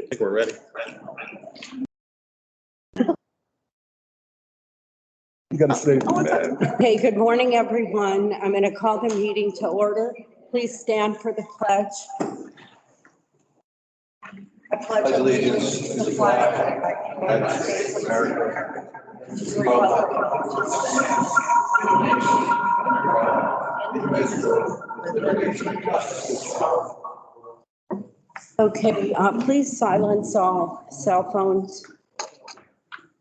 think we're ready. You got to say that. Okay, good morning, everyone. I'm going to call the meeting to order. Please stand for the pledge. I pledge allegiance to the flag of the United States of America. Okay, please silence all cell phones.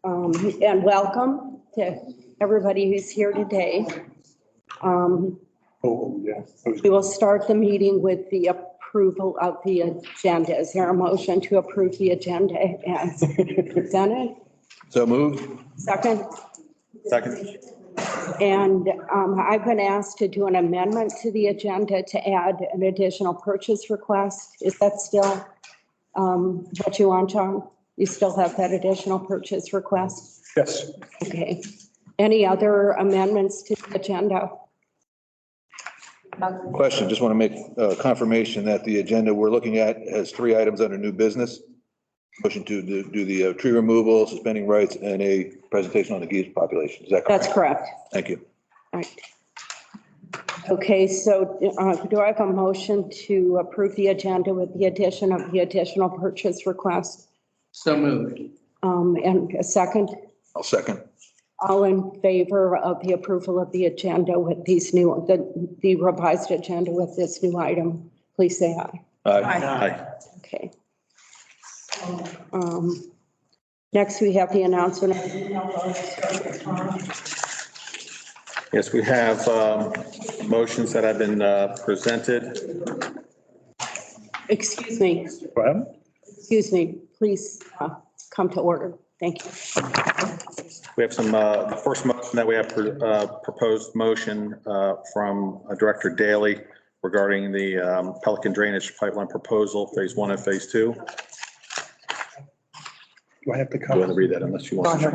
And welcome to everybody who's here today. We will start the meeting with the approval of the agenda. Is there a motion to approve the agenda as presented? So moved. Second? Second. And I've been asked to do an amendment to the agenda to add an additional purchase request. Is that still what you want, John? You still have that additional purchase request? Yes. Okay. Any other amendments to the agenda? Question, just want to make confirmation that the agenda we're looking at has 3 items under new business. Motion to do the tree removal, suspending rights, and a presentation on the geese population. Is that correct? That's correct. Thank you. Right. Okay, so do I have a motion to approve the agenda with the addition of the additional purchase request? So moved. And a second? I'll second. All in favor of the approval of the agenda with these new, the revised agenda with this new item, please say aye. Aye. Okay. Next, we have the announcement. Yes, we have motions that have been presented. Excuse me. Excuse me, please come to order. Thank you. We have some, the first motion that we have proposed motion from Director Daly regarding the Pelican Drainage Pipeline proposal, phase 1 and phase 2. Do I have to You come? want to read that unless you want to? I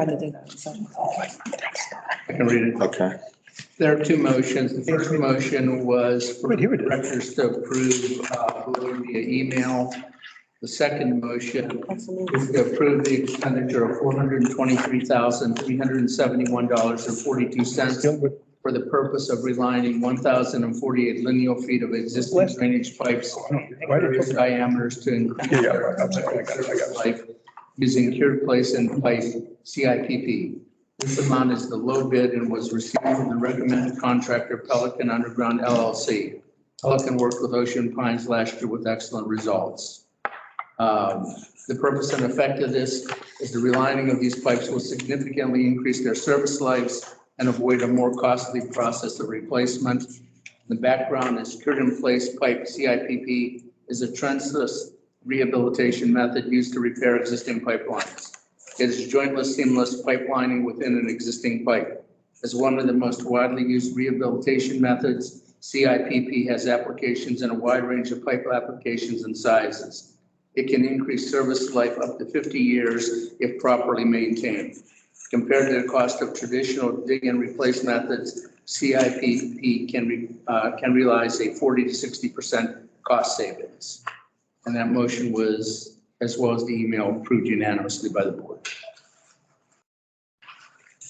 can read it. Okay. There are 2 motions. The first motion was for Wait, here it is. directors to approve via email. The second motion is to approve the expenditure of $423,371.42 for the purpose of relining 1,048 lineal feet of existing drainage pipes, various diameters to increase their service life using cured place and pipe CIPP. This amount is the low bid and was received from the recommended contractor Pelican Underground LLC. Pelican worked with Ocean Pines last year with excellent results. The purpose and effect of this is the relining of these pipes will significantly increase their service lives and avoid a more costly process of replacement. The background is cured in place pipe CIPP is a trenchless rehabilitation method used to repair existing pipelines. It is jointless, seamless pipelining within an existing pipe. As one of the most widely used rehabilitation methods, CIPP has applications in a wide range of pipe applications and sizes. It can increase service life up to 50 years if properly maintained. Compared to the cost of traditional dig and replace methods, CIPP can realize a 40 to 60% cost savings. And that motion was, as well as the email, approved unanimously by the board.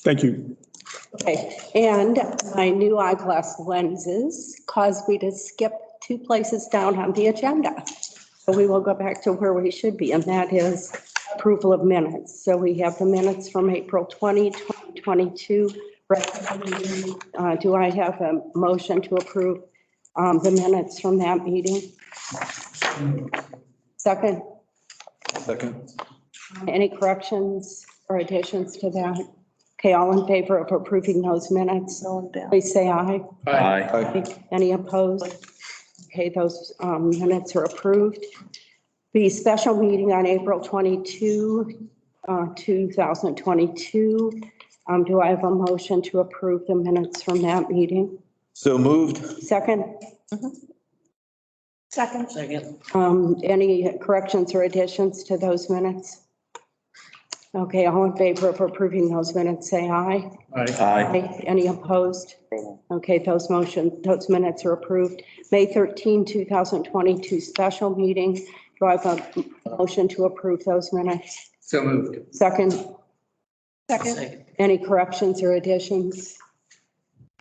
Thank you. Okay, and my new eyeglass lenses caused me to skip 2 places down on the agenda. So we will go back to where we should be, and that is approval of minutes. So we have the minutes from April 20, 2022. Do I have a motion to approve the minutes from that meeting? Second? Second. Any corrections or additions to that? Okay, all in favor of approving those minutes, please say aye. Aye. Any opposed? Okay, those minutes are approved. The special meeting on April 22, 2022. Do I have a motion to approve the minutes from that meeting? So moved. Second? Second. Any corrections or additions to those minutes? Okay, all in favor of approving those minutes, say aye. Aye. Any opposed? Okay, those minutes are approved. May 13, 2022 special meeting. Do I have a motion to approve those minutes? So moved. Second? Second. Any corrections or additions?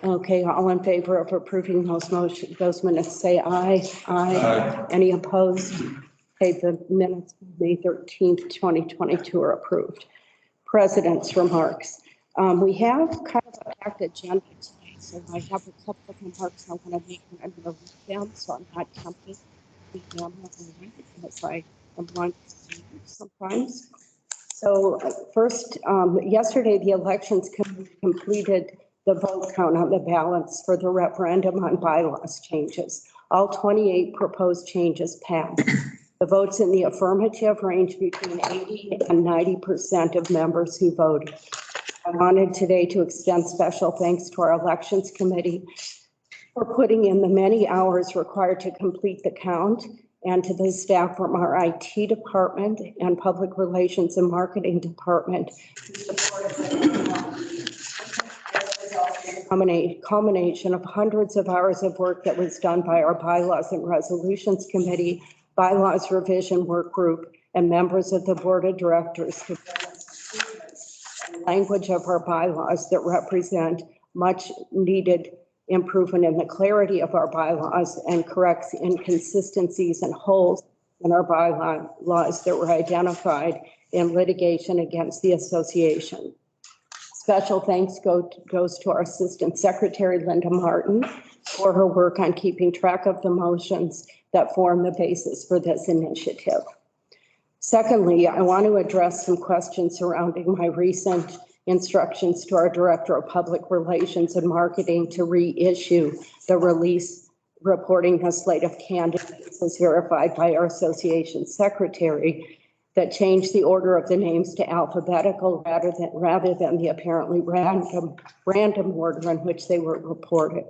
Okay, all in favor of approving those minutes, say aye. Aye. Any opposed? Okay, the minutes of May 13th, 2022 are approved. President's remarks. We have kind of a packed agenda today, so I have a couple of remarks I want to make, and I'm going to read them, so I'm not tempted to read them because I am blind sometimes. So first, yesterday, the elections completed the vote count on the ballots for the referendum on bylaws changes. All 28 proposed changes passed. The votes in the affirmative range between 80 and 90% of members who voted. I wanted today to extend special thanks to our elections committee for putting in the many hours required to complete the count, and to the staff from our IT department and public relations and marketing department who supported culmination of hundreds of hours of work that was done by our bylaws and resolutions committee, bylaws revision work group, and members of the board of directors to language of our bylaws that represent much needed improvement in the clarity of our bylaws and corrects inconsistencies and holes in our bylaws that were identified in litigation against the association. Special thanks goes to our Assistant Secretary, Linda Martin, for her work on keeping track of the motions that form the basis for this initiative. Secondly, I want to address some questions surrounding my recent instructions to our Director of Public Relations and Marketing to reissue the release reporting the slate of candidates as verified by our association secretary that changed the order of the names to alphabetical rather than the apparently random order in which they were reported.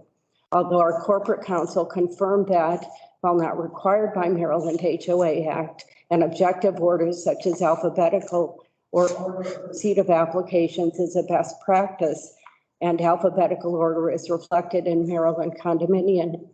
Although our corporate counsel confirmed that, while not required by Maryland HOA Act, and objective orders such as alphabetical or receipt of applications is a best practice, and alphabetical order is reflected in Maryland Condominium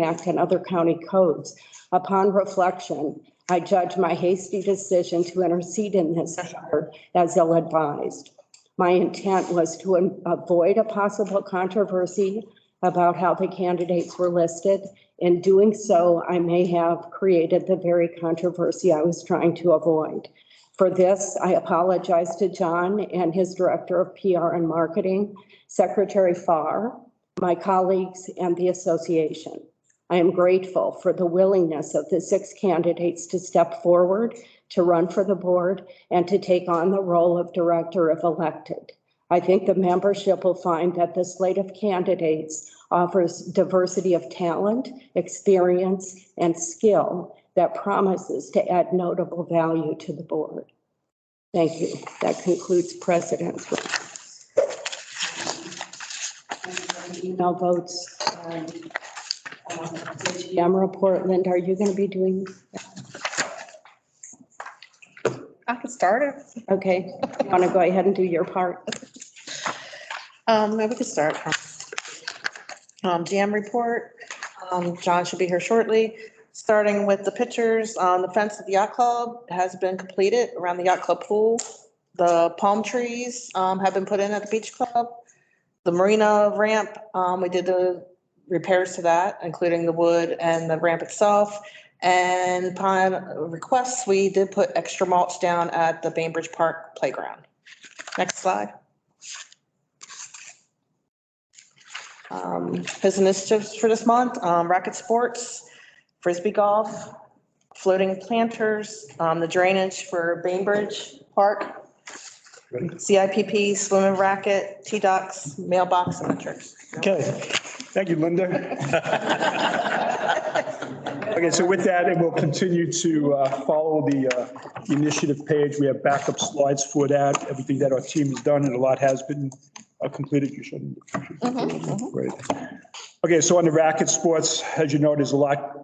Act and other county codes. Upon reflection, I judge my hasty decision to intercede in this matter as ill-advised. My intent was to avoid a possible controversy about how the candidates were listed. In doing so, I may have created the very controversy I was trying to avoid. For this, I apologize to John and his Director of PR and Marketing, Secretary Farr, my colleagues, and the association. I am grateful for the willingness of the 6 candidates to step forward, to run for the board, and to take on the role of director if elected. I think the membership will find that the slate of candidates offers diversity of talent, experience, and skill that promises to add notable value to the board. Thank you. That concludes President's email votes. GM report. Linda, are you going to be doing that? I can start it. Okay. You want to go ahead and do your part? Maybe we can start. GM report. John should be here shortly. Starting with the pictures on the fence of the yacht club has been completed around the yacht club pool. The palm trees have been put in at the beach club. The marina ramp, we did the repairs to that, including the wood and the ramp itself. And upon requests, we did put extra mulch down at the Bainbridge Park playground. Next slide. His initiatives for this month, racket sports, Frisbee Golf, floating planters, the drainage for Bainbridge Park, CIPP, swimming racket, T-Docks, Mailbox, and the church. Okay, thank you, Linda. Okay, so with that, and we'll continue to follow the initiative page. We have backup slides for that, everything that our team has done, and a lot has been completed. You shouldn't. Great. Okay, so on the racket sports, as you know, there's a lot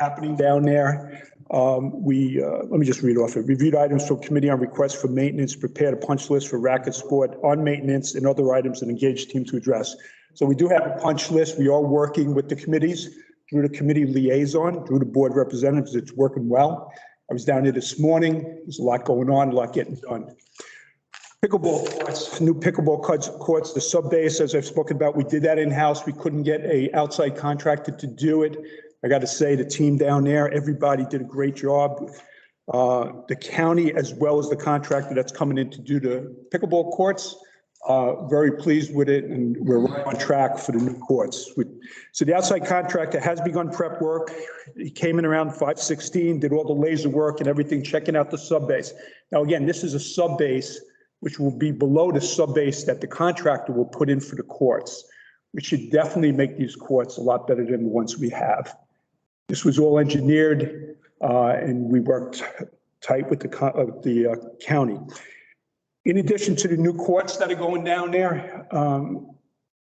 happening down there. Let me just read off it. Reviewed items from committee on request for maintenance, prepared a punch list for racket sport on maintenance and other items and engaged team to address. So we do have a punch list. We are working with the committees through the committee liaison, through the board representatives. It's working well. I was down there this morning. There's a lot going on, a lot getting done. Pickleball courts, new pickleball courts, the sub base, as I've spoken about, we did that in-house. We couldn't get an outside contractor to do it. I got to say, the team down there, everybody did a great job. The county, as well as the contractor that's coming in to do the pickleball courts, very pleased with it, and we're right on track for the new courts. So the outside contractor has begun prep work. He came in around 5:16, did all the laser work and everything, checking out the sub base. Now, again, this is a sub base which will be below the sub base that the contractor will put in for the courts, which should definitely make these courts a lot better than the ones we have. This was all engineered, and we worked tight with the county. In addition to the new courts that are going down there,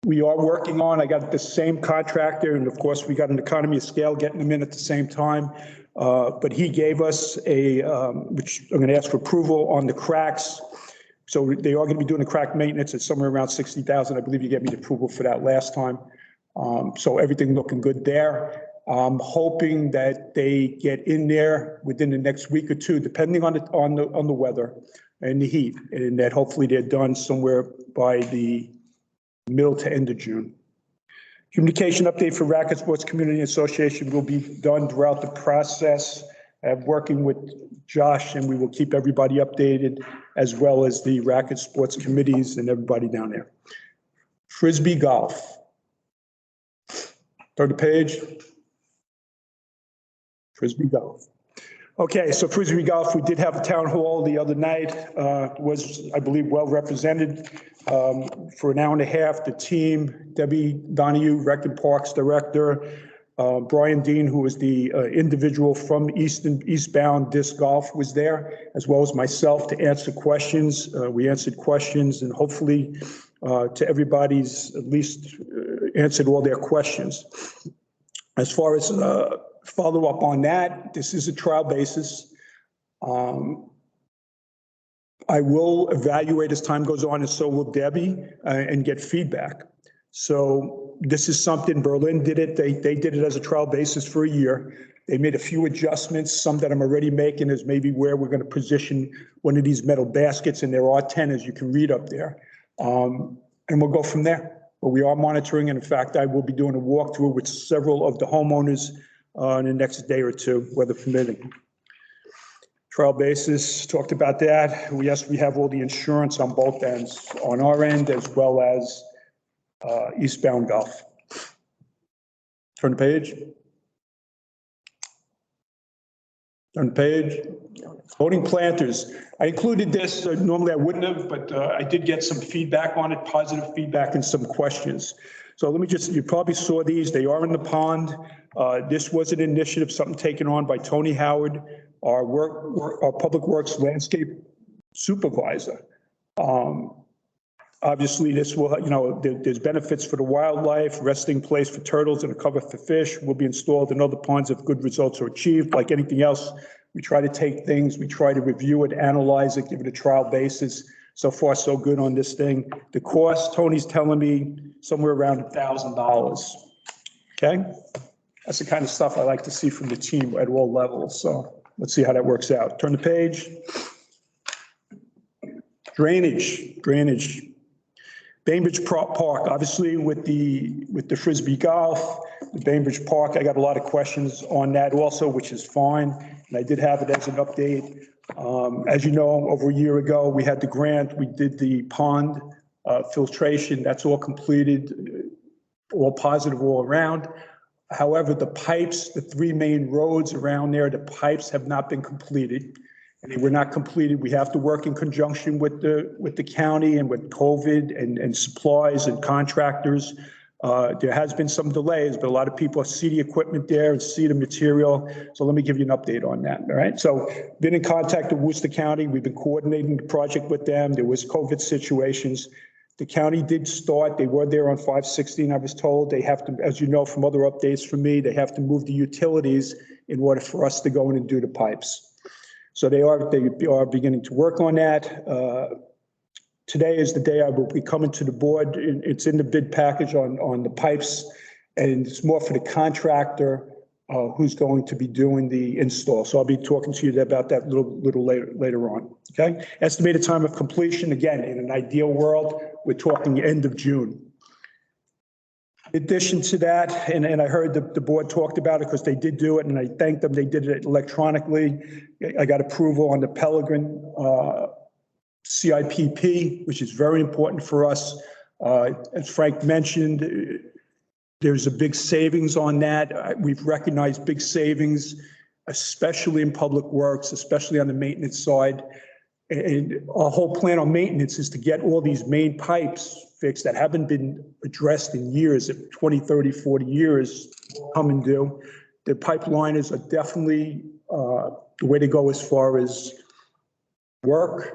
we are working on, I got the same contractor, and of course, we got an economy of scale getting them in at the same time. But he gave us which I'm going to ask for approval on the cracks. So they are going to be doing the crack maintenance at somewhere around 60,000. I believe you gave me the approval for that last time. So everything looking good there. I'm hoping that they get in there within the next week or two, depending on the weather and the heat, and that hopefully they're done somewhere by the middle to end of June. Communication update for Racket Sports Community Association will be done throughout the process. I'm working with Josh, and we will keep everybody updated, as well as the Racket Sports committees and everybody down there. Frisbee Golf. Turn the page. Frisbee Golf. Okay, so Frisbee Golf, we did have a town hall the other night, was, I believe, well represented for an hour and a half. The team, Debbie Donahue, Rec and Parks Director, Brian Dean, who was the individual from Eastbound Disc Golf, was there, as well as myself, to answer questions. We answered questions, and hopefully to everybody's at least answered all their questions. As far as follow up on that, this is a trial basis. I will evaluate as time goes on, and so will Debbie, and get feedback. So this is something, Berlin did it. They did it as a trial basis for a year. They made a few adjustments, some that I'm already making, is maybe where we're going to position one of these metal baskets, and there are 10, as you can read up there. And we'll go from there. But we are monitoring, and in fact, I will be doing a walkthrough with several of the homeowners in the next day or two, weather permitting. Trial basis, talked about that. Yes, we have all the insurance on both ends, on our end as well as Eastbound Golf. Turn the page. Turn the page. Voting planters. I included this, normally I wouldn't have, but I did get some feedback on it, positive feedback and some questions. So let me just, you probably saw these, they are in the pond. This was an initiative, something taken on by Tony Howard, our Public Works Landscape Supervisor. Obviously, this will, there's benefits for the wildlife, resting place for turtles, and a cover for fish will be installed in other ponds if good results are achieved. Like anything else, we try to take things, we try to review it, analyze it, give it a trial basis. So far, so good on this thing. The cost, Tony's telling me somewhere around $1,000. Okay? That's the kind of stuff I like to see from the team at all levels. So let's see how that works out. Turn the page. Drainage. Bainbridge Park, obviously with the Frisbee Golf, the Bainbridge Park, I got a lot of questions on that also, which is fine. And I did have it as an update. As you know, over a year ago, we had the grant, we did the pond filtration, that's all completed, all positive all around. However, the pipes, the 3 main roads around there, the pipes have not been completed. And they were not completed. We have to work in conjunction with the county and with COVID and supplies and contractors. There has been some delays, but a lot of people see the equipment there and see the material. So let me give you an update on that. All right. So been in contact with Worcester County. We've been coordinating the project with them. There was COVID situations. The county did start. They were there on 5/16. I was told they have to, as you know from other updates from me, they have to move the utilities in order for us to go in and do the pipes. So they are beginning to work on that. Today is the day I will be coming to the board. It's in the bid package on the pipes and it's more for the contractor who's going to be doing the install. So I'll be talking to you about that little later on, okay? Estimated time of completion, again, in an ideal world, we're talking end of June. In addition to that, and I heard the board talked about it because they did do it, and I thanked them, they did it electronically. I got approval on the Pellegrin CIPP, which is very important for us. As Frank mentioned, there's a big savings on that. We've recognized big savings, especially in public works, especially on the maintenance side. And our whole plan on maintenance is to get all these main pipes fixed that haven't been addressed in years, 20, 30, 40 years come and due. The pipeliners are definitely the way to go as far as work.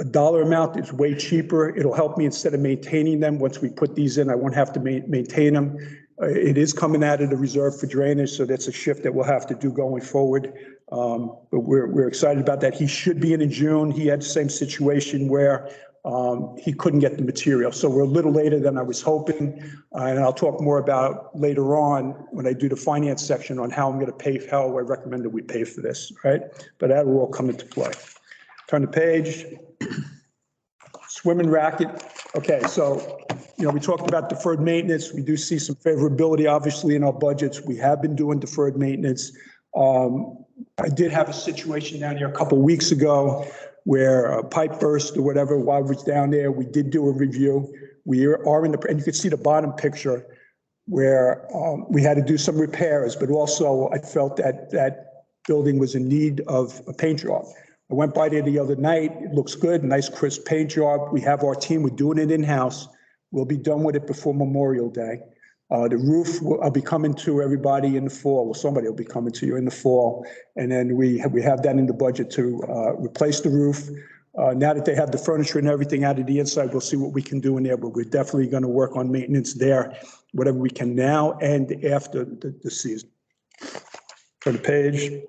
A dollar amount is way cheaper. It'll help me instead of maintaining them. Once we put these in, I won't have to maintain them. It is coming out of the reserve for drainage, so that's a shift that we'll have to do going forward. But we're excited about that. He should be in June. He had the same situation where he couldn't get the material. So we're a little later than I was hoping. And I'll talk more about later on when I do the finance section on how I'm going to pay, how I recommend that we pay for this, right? But that will all come into play. Turn the page. Swim and racket. Okay, so, we talked about deferred maintenance. We do see some favorability, obviously, in our budgets. We have been doing deferred maintenance. I did have a situation down here a couple of weeks ago where a pipe burst or whatever. While I was down there, we did do a review. We are in the, and you can see the bottom picture where we had to do some repairs, but also I felt that that building was in need of a paint job. I went by there the other night. It looks good, nice crisp paint job. We have our team, we're doing it in-house. We'll be done with it before Memorial Day. The roof, I'll be coming to everybody in the fall. Well, somebody will be coming to you in the fall. And then we have that in the budget to replace the roof. Now that they have the furniture and everything out of the inside, we'll see what we can do in there, but we're definitely going to work on maintenance there, whatever we can now and after the season. Turn the page.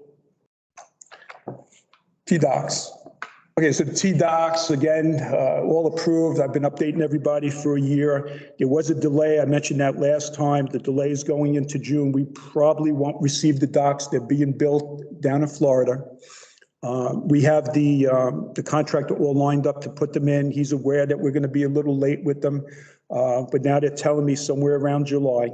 T-Docs. Okay, so the T-Docs, again, all approved. I've been updating everybody for a year. There was a delay. I mentioned that last time. The delay is going into June. We probably won't receive the docs. They're being built down in Florida. We have the contractor all lined up to put them in. He's aware that we're going to be a little late with them, but now they're telling me somewhere around July.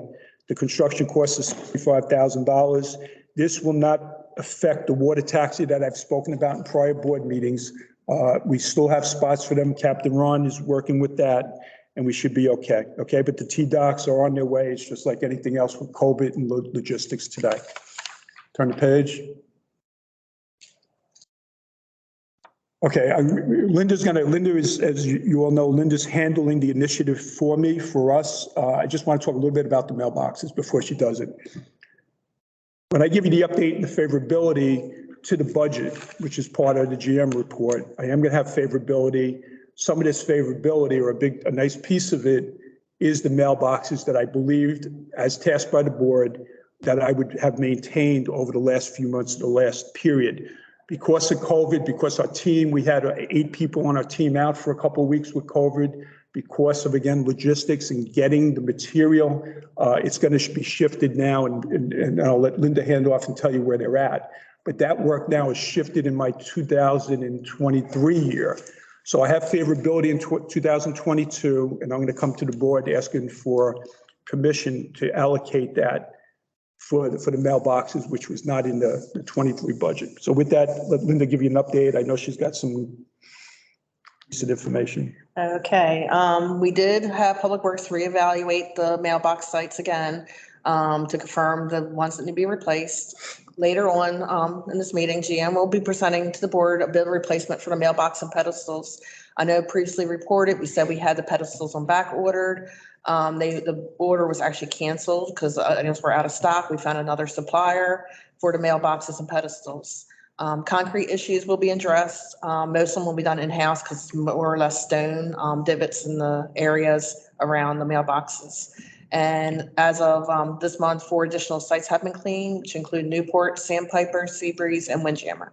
The construction cost is $65,000. This will not affect the water taxi that I've spoken about in prior board meetings. We still have spots for them. Captain Ron is working with that, and we should be okay. Okay, but the T-Docs are on their way. It's just like anything else with COVID and logistics today. Turn the page. Okay, Linda is, as you all know, Linda's handling the initiative for me, for us. I just want to talk a little bit about the mailboxes before she does it. When I give you the update and the favorability to the budget, which is part of the GM report, I am going to have favorability. Some of this favorability, or a nice piece of it, is the mailboxes that I believed, as tasked by the board, that I would have maintained over the last few months, the last period. Because of COVID, because our team, we had 8 people on our team out for a couple of weeks with COVID, because of, again, logistics and getting the material, it's going to be shifted now, and I'll let Linda hand off and tell you where they're at. But that work now is shifted in my 2023 year. So I have favorability in 2022, and I'm going to come to the board asking for permission to allocate that for the mailboxes, which was not in the 23 budget. So with that, let Linda give you an update. I know she's got some piece of information. Okay, we did have Public Works reevaluate the mailbox sites again to confirm the ones that need to be replaced. Later on in this meeting, GM will be presenting to the board a bill replacement for the mailbox and pedestals. I know previously reported, we said we had the pedestals on back ordered. The order was actually canceled because items were out of stock. We found another supplier for the mailboxes and pedestals. Concrete issues will be addressed. Most of them will be done in-house because it's more or less stone divots in the areas around the mailboxes. And as of this month, 4 additional sites have been cleaned, which include Newport, Sandpiper, Seabreeze, and Windjammer.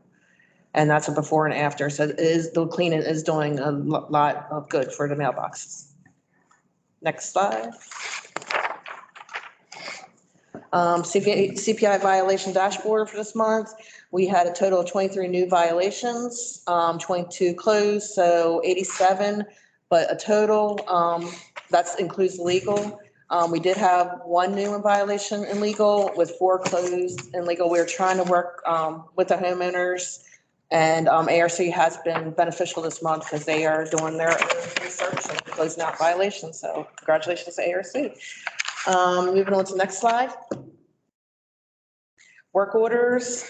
And that's a before and after. So the cleaning is doing a lot of good for the mailboxes. Next slide. CPI Violation Dashboard for this month. We had a total of 23 new violations, 22 closed, so 87, but a total, that includes legal. We did have one new violation in legal with 4 closed in legal. We're trying to work with the homeowners, and ARC has been beneficial this month because they are doing their research and closing out violations. So congratulations to ARC. Moving on to the next slide. Work orders.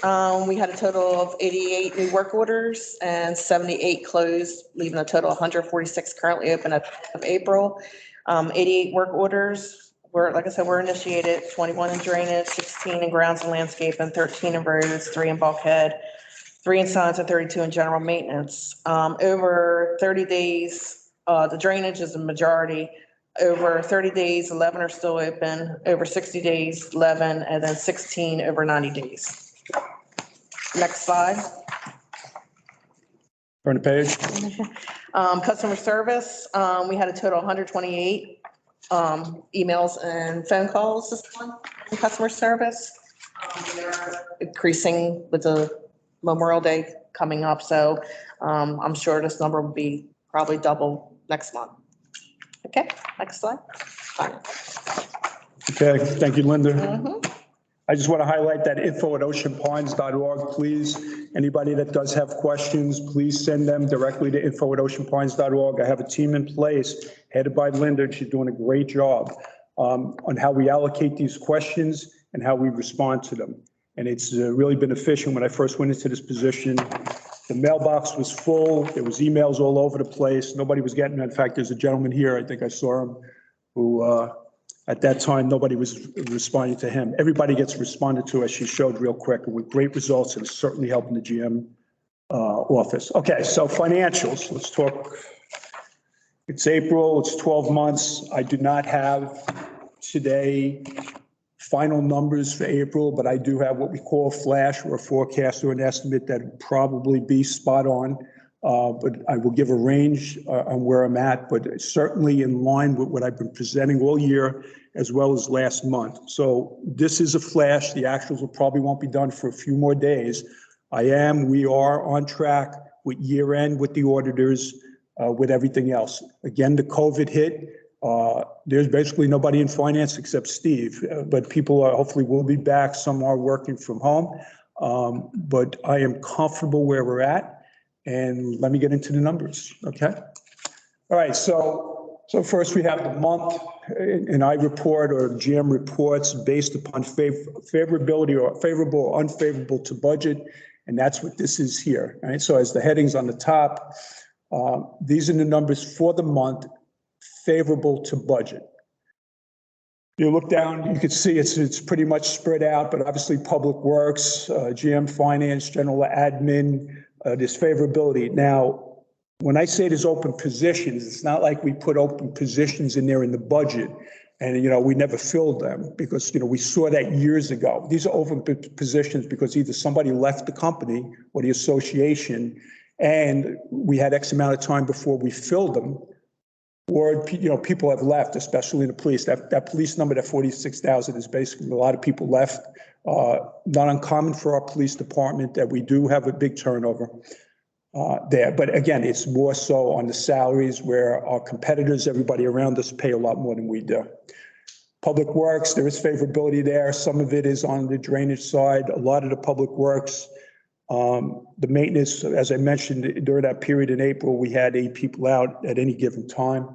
We had a total of 88 new work orders and 78 closed, leaving a total of 146 currently open of April. 88 work orders were, like I said, were initiated, 21 in drainage, 16 in grounds and landscape, and 13 in roads, 3 in bulkhead, 3 in signs, and 32 in general maintenance. Over 30 days, the drainage is the majority. Over 30 days, 11 are still open. Over 60 days, 11, and then 16 over 90 days. Next slide. Turn the page. Customer service, we had a total of 128 emails and phone calls this month in customer service. They're increasing with the Memorial Day coming up, so I'm sure this number will be probably double next month. Okay, next slide. Fine. Okay, thank you, Linda. Mhm. I just want to highlight that info@oceanpines.org, please. Anybody that does have questions, please send them directly to info@oceanpines.org. I have a team in place headed by Linda, and she's doing a great job on how we allocate these questions and how we respond to them. And it's really been efficient. When I first went into this position, the mailbox was full. There was emails all over the place. Nobody was getting them. In fact, there's a gentleman here, I think I saw him, who at that time, nobody was responding to him. Everybody gets responded to, as she showed real quick, and with great results, and it's certainly helping the GM office. Okay, so financials, let's talk. It's April, it's 12 months. I do not have today final numbers for April, but I do have what we call a flash or a forecast or an estimate that would probably be spot on. But I will give a range on where I'm at, but it's certainly in line with what I've been presenting all year as well as last month. So this is a flash. The actuals will probably won't be done for a few more days. We are on track with year end, with the auditors, with everything else. Again, the COVID hit. There's basically nobody in finance except Steve, but people are hopefully will be back. Some are working from home, but I am comfortable where we're at. And let me get into the numbers, okay? All right, so first we have the month, and I report or GM reports based upon favorability or favorable or unfavorable to budget, and that's what this is here, right? So as the headings on the top, these are the numbers for the month favorable to budget. You look down, you can see it's pretty much spread out, but obviously Public Works, GM Finance, General Admin, there's favorability. Now, when I say there's open positions, it's not like we put open positions in there in the budget and, we never filled them because, we saw that years ago. These are open positions because either somebody left the company or the association and we had X amount of time before we filled them, or, people have left, especially in the police. That police number, that 46,000 is basically a lot of people left. Not uncommon for our police department that we do have a big turnover there. But again, it's more so on the salaries where our competitors, everybody around us pay a lot more than we do. Public Works, there is favorability there. Some of it is on the drainage side. A lot of the Public Works, the maintenance, as I mentioned, during that period in April, we had 8 people out at any given time.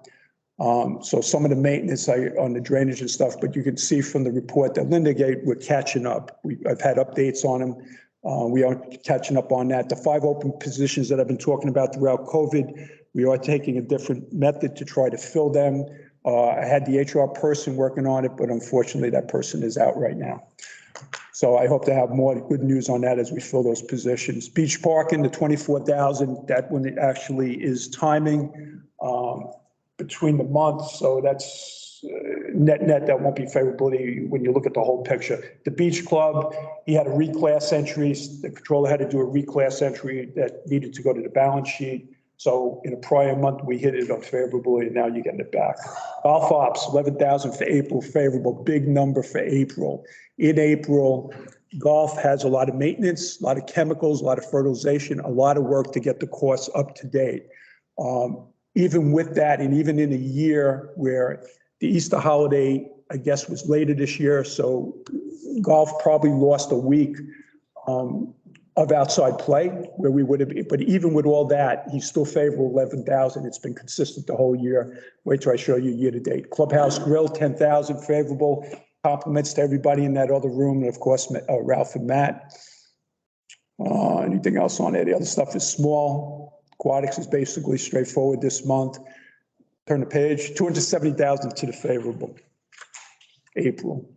So some of the maintenance on the drainage and stuff, but you can see from the report that Linda gave, we're catching up. I've had updates on them. We are catching up on that. The 5 open positions that I've been talking about throughout COVID, we are taking a different method to try to fill them. I had the HR person working on it, but unfortunately that person is out right now. So I hope to have more good news on that as we fill those positions. Beach parking, the 24,000, that one actually is timing between the months. So that's net, that won't be favorability when you look at the whole picture. The beach club, he had a reclass entry. The controller had to do a reclass entry that needed to go to the balance sheet. So in a prior month, we hit it unfavorably, and now you're getting it back. Golf ops, 11,000 for April, favorable, big number for April. In April, golf has a lot of maintenance, a lot of chemicals, a lot of fertilization, a lot of work to get the course up to date. Even with that, and even in a year where the Easter holiday, I guess, was later this year, so golf probably lost a week of outside play where we would have, but even with all that, he's still favorable 11,000. It's been consistent the whole year. Wait till I show you year to date. Clubhouse Grill, 10,000 favorable. Compliments to everybody in that other room, and of course, Ralph and Matt. Anything else on there? The other stuff is small. Aquatics is basically straightforward this month. Turn the page, 270,000 to the favorable. April.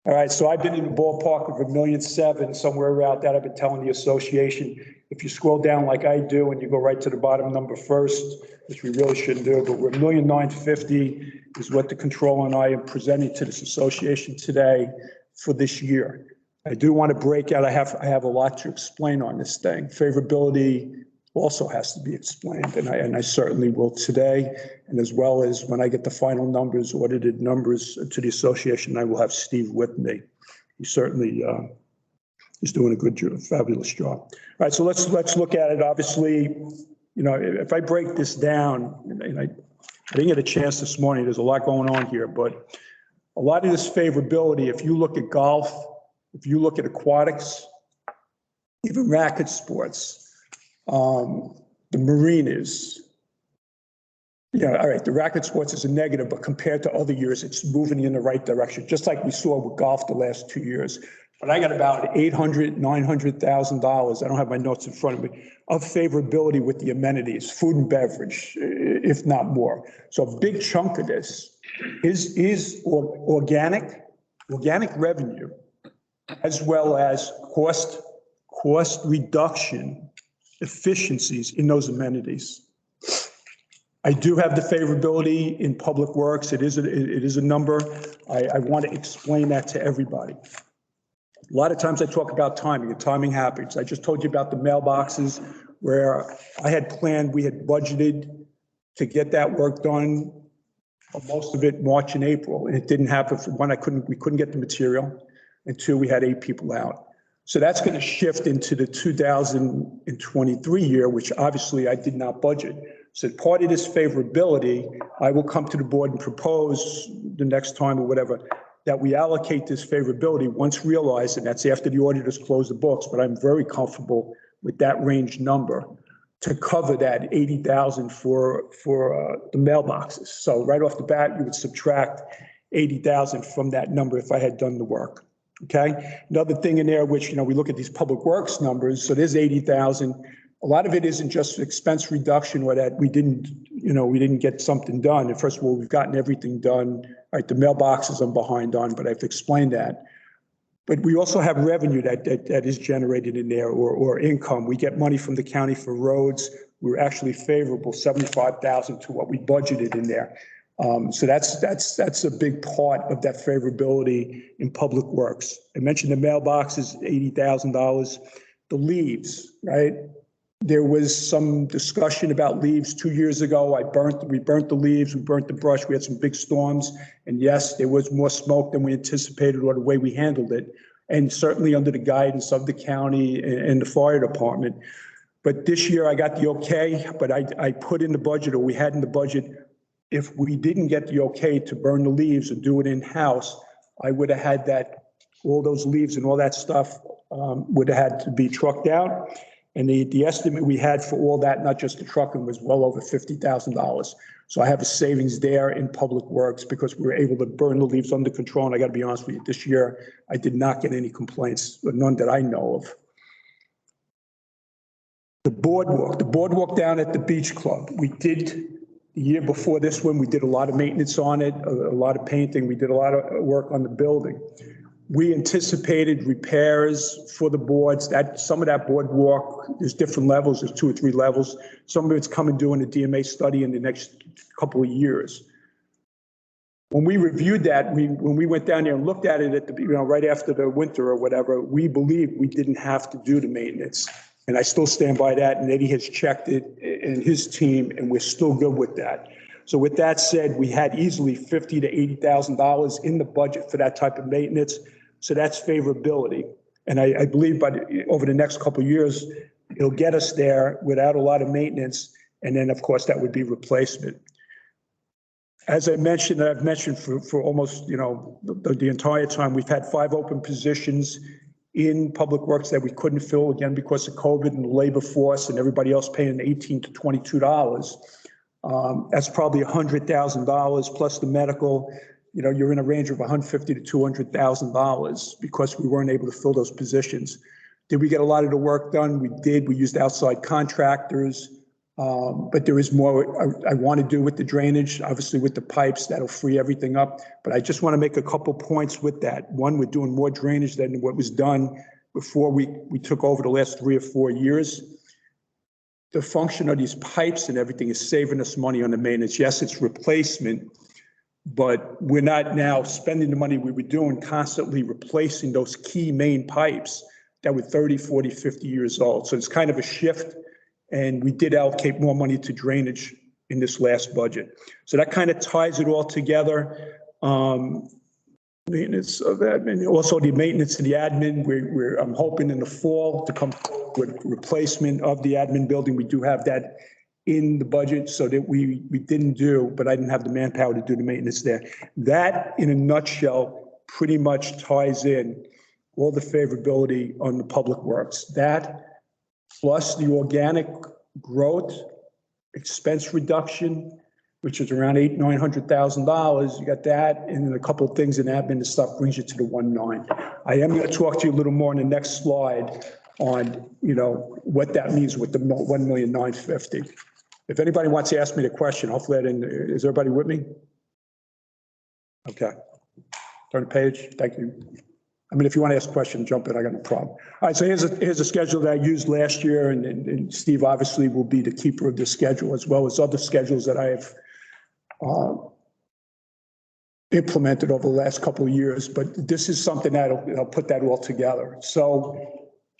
All right, so I've been in the ballpark of $1.7 million, somewhere around that. I've been telling the association, if you scroll down like I do and you go right to the bottom number first, which we really shouldn't do, but we're $1.95 million is what the controller and I am presenting to this association today for this year. I do want to break out, I have a lot to explain on this thing. Favorability also has to be explained, and I certainly will today, and as well as when I get the final numbers, audited numbers to the association, I will have Steve with me. He certainly is doing a good job, fabulous job. All right, so let's look at it. Obviously, you know, if I break this down, and I didn't get a chance this morning, there's a lot going on here, but a lot of this favorability, if you look at golf, if you look at aquatics, even racket sports, the marinas, yeah, all right, the racket sports is a negative, but compared to other years, it's moving in the right direction, just like we saw with golf the last 2 years. But I got about $800,000, $900,000, I don't have my notes in front of me, of favorability with the amenities, food and beverage, if not more. So a big chunk of this is organic revenue, as well as cost reduction efficiencies in those amenities. I do have the favorability in public works. It is a number. I want to explain that to everybody. A lot of times I talk about timing, and timing happens. I just told you about the mailboxes where I had planned, we had budgeted to get that work done, most of it March and April, and it didn't happen. For one, we couldn't get the material, and two, we had 8 people out. So that's going to shift into the 2023 year, which obviously I did not budget. So part of this favorability, I will come to the board and propose the next time or whatever, that we allocate this favorability once realized, and that's after the auditors close the books, but I'm very comfortable with that range number to cover that 80,000 for the mailboxes. So right off the bat, you would subtract 80,000 from that number if I had done the work. Okay. Another thing in there, which, you know, we look at these public works numbers. So there's 80,000. A lot of it isn't just expense reduction or that we didn't get something done. And first of all, we've gotten everything done. Right. The mailboxes I'm behind on, but I've explained that. But we also have revenue that is generated in there, or income. We get money from the county for roads. We're actually favorable, 75,000 to what we budgeted in there. So that's a big part of that favorability in public works. I mentioned the mailboxes, $80,000. The leaves, right? There was some discussion about leaves 2 years ago. We burnt the leaves, we burnt the brush. We had some big storms, and yes, there was more smoke than we anticipated or the way we handled it, and certainly under the guidance of the county and the fire department. But this year I got the okay, but I put in the budget, or we had in the budget, if we didn't get the okay to burn the leaves or do it in-house, I would have had all those leaves and all that stuff would have had to be trucked out. And the estimate we had for all that, not just the trucking, was well over $50,000. So I have a savings there in public works because we were able to burn the leaves under control. And I got to be honest with you, this year I did not get any complaints, none that I know of. The boardwalk down at the beach club, we did. The year before this one, we did a lot of maintenance on it, a lot of painting. We did a lot of work on the building. We anticipated repairs for the boards. That some of that boardwalk, there's different levels. There's 2 or 3 levels. Some of it's coming due in a DMA study in the next couple of years. When we reviewed that, when we went down there and looked at it at the, right after the winter or whatever, we believed we didn't have to do the maintenance. And I still stand by that, and Eddie has checked it and his team, and we're still good with that. So with that said, we had easily $50,000 to $80,000 in the budget for that type of maintenance. So that's favorability. And I believe over the next couple of years, it'll get us there without a lot of maintenance. And then, of course, that would be replacement. As I mentioned, I've mentioned for almost, the entire time, we've had 5 open positions in Public Works that we couldn't fill, again, because of COVID and the labor force and everybody else paying $18 to $22. That's probably $100,000 plus the medical. You're in a range of $150,000 to $200,000 because we weren't able to fill those positions. Did we get a lot of the work done? We did. We used outside contractors. But there is more I want to do with the drainage, obviously with the pipes, that'll free everything up. But I just want to make a couple points with that. One, we're doing more drainage than what was done before we took over the last 3 or 4 years. The function of these pipes and everything is saving us money on the maintenance. Yes, it's replacement, but we're not now spending the money we were doing constantly replacing those key main pipes that were 30, 40, 50 years old. So it's kind of a shift. And we did allocate more money to drainage in this last budget. So that kind of ties it all together. Maintenance of admin, also the maintenance of the admin. I'm hoping in the fall to come with replacement of the admin building. We do have that in the budget, so that we didn't do, but I didn't have the manpower to do the maintenance there. That, in a nutshell, pretty much ties in all the favorability on the Public Works. That plus the organic growth, expense reduction, which is around $900,000. You got that, and then a couple of things in admin and stuff brings you to the 1.9. I am going to talk to you a little more in the next slide on, what that means with the 1,950,000. If anybody wants to ask me the question, hopefully is everybody with me? Okay. Turn the page. Thank you. If you want to ask a question, jump in. I got no problem. All right, so here's a schedule that I used last year, and Steve obviously will be the keeper of the schedule as well as other schedules that I have implemented over the last couple of years. But this is something that'll put that all together. So,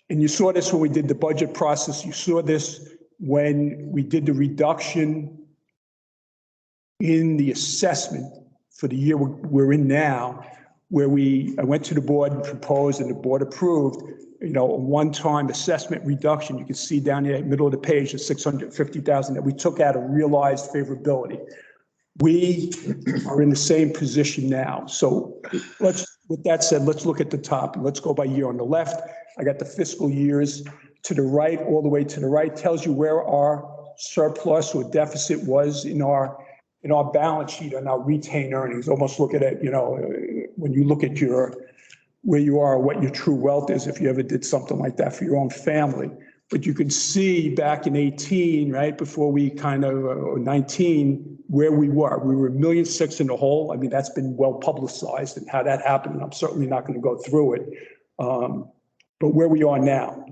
and you saw this when we did the budget process. You saw this when we did the reduction in the assessment for the year we're in now, where I went to the board and proposed, and the board approved, a one-time assessment reduction. You can see down there, middle of the page, the $650,000 that we took out of realized favorability. We are in the same position now. So with that said, let's look at the top and let's go by year. On the left, I got the fiscal years. To the right, all the way to the right, tells you where our surplus or deficit was in our balance sheet on our retained earnings. Almost look at it, when you look at where you are, what your true wealth is, if you ever did something like that for your own family. But you could see back in 18, right, before we or 19, where we were. We were $1.6 million in the hole. That's been well publicized and how that happened, and I'm certainly not going to go through it. But where we are now.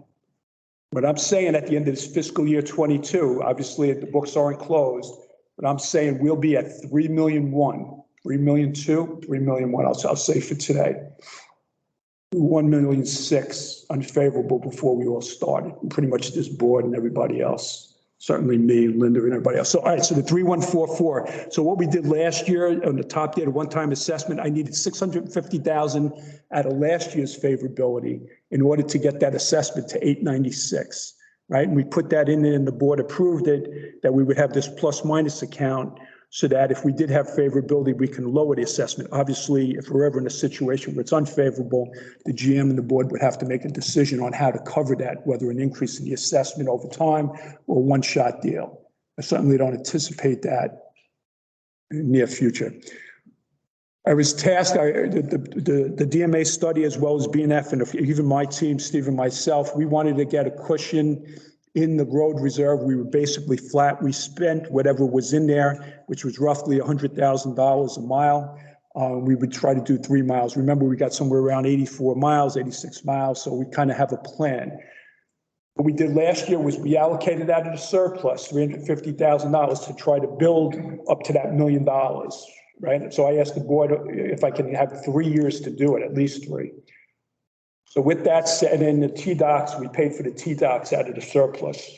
What I'm saying at the end of this fiscal year 22, obviously the books aren't closed, but I'm saying we'll be at 3,000,001, 3,000,002, 3,000,001. I'll say for today. 1,000,006 unfavorable before we all started, and pretty much this board and everybody else. Certainly me, Linda, and everybody else. So, all right, so the 3,144. So what we did last year on the top there, the one-time assessment, I needed $650,000 out of last year's favorability in order to get that assessment to 896, right? And we put that in there, and the board approved it, that we would have this plus-minus account so that if we did have favorability, we can lower the assessment. Obviously, if we're ever in a situation where it's unfavorable, the GM and the board would have to make a decision on how to cover that, whether an increase in the assessment over time or a one-shot deal. I certainly don't anticipate that in the near future. I was tasked, the DMA study, as well as BNF, and even my team, Steve and myself, we wanted to get a cushion in the road reserve. We were basically flat. We spent whatever was in there, which was roughly $100,000 a mile. We would try to do 3 miles. Remember, we got somewhere around 84 miles, 86 miles, so we kind of have a plan. What we did last year was we allocated out of the surplus, $350,000, to try to build up to that $1 million, right? So I asked the board if I can have 3 years to do it, at least 3. So with that said, in the T-Docks, we paid for the T-Docks out of the surplus.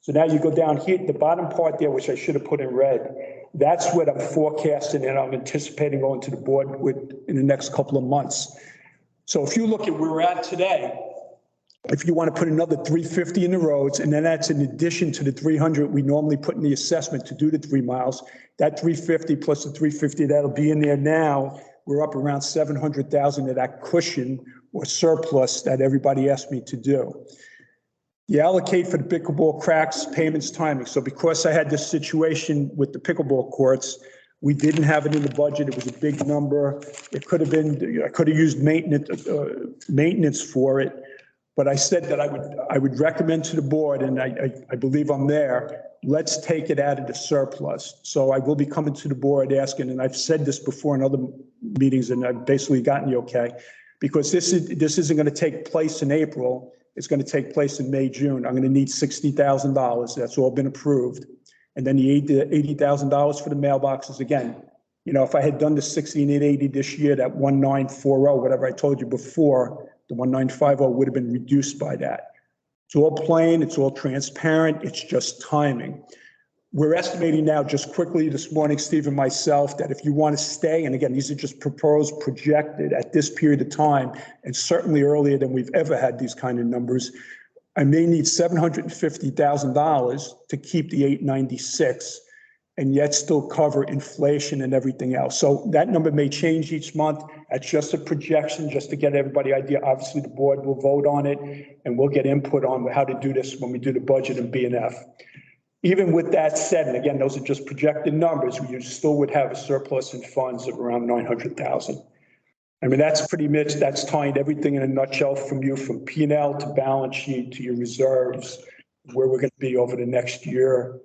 So now you go down here, the bottom part there, which I should have put in red, that's what I'm forecasting and I'm anticipating going to the board with in the next couple of months. So if you look at where we're at today, if you want to put another 350 in the roads, and then that's in addition to the 300 we normally put in the assessment to do the 3 miles, that 350 plus the 350 that'll be in there now, we're up around 700,000 of that cushion or surplus that everybody asked me to do. You allocate for the pickleball cracks, payments, timing. So because I had this situation with the pickleball courts, we didn't have it in the budget. It was a big number. It could have been, I could have used maintenance for it. But I said that I would recommend to the board, and I believe I'm there, let's take it out of the surplus. So I will be coming to the board asking, and I've said this before in other meetings, and I've basically gotten the okay, because this isn't going to take place in April. It's going to take place in May, June. I'm going to need $60,000. That's all been approved. And then the $80,000 for the mailboxes. Again, you know, if I had done the 60 and 80 this year, that 1940, whatever I told you before, the 1950 would have been reduced by that. It's all plain, it's all transparent, it's just timing. We're estimating now, just quickly this morning, Steve and myself, that if you want to stay, and again, these are just proposed, projected at this period of time, and certainly earlier than we've ever had these kind of numbers, I may need $750,000 to keep the 896 and yet still cover inflation and everything else. So that number may change each month. That's just a projection, just to get everybody idea. Obviously, the board will vote on it, and we'll get input on how to do this when we do the budget and B&F. Even with that said, and again, those are just projected numbers, we still would have a surplus in funds of around 900,000. I mean, that's pretty much, that's tying everything in a nutshell from you, from P&L to balance sheet to your reserves, where we're going to be over the next year,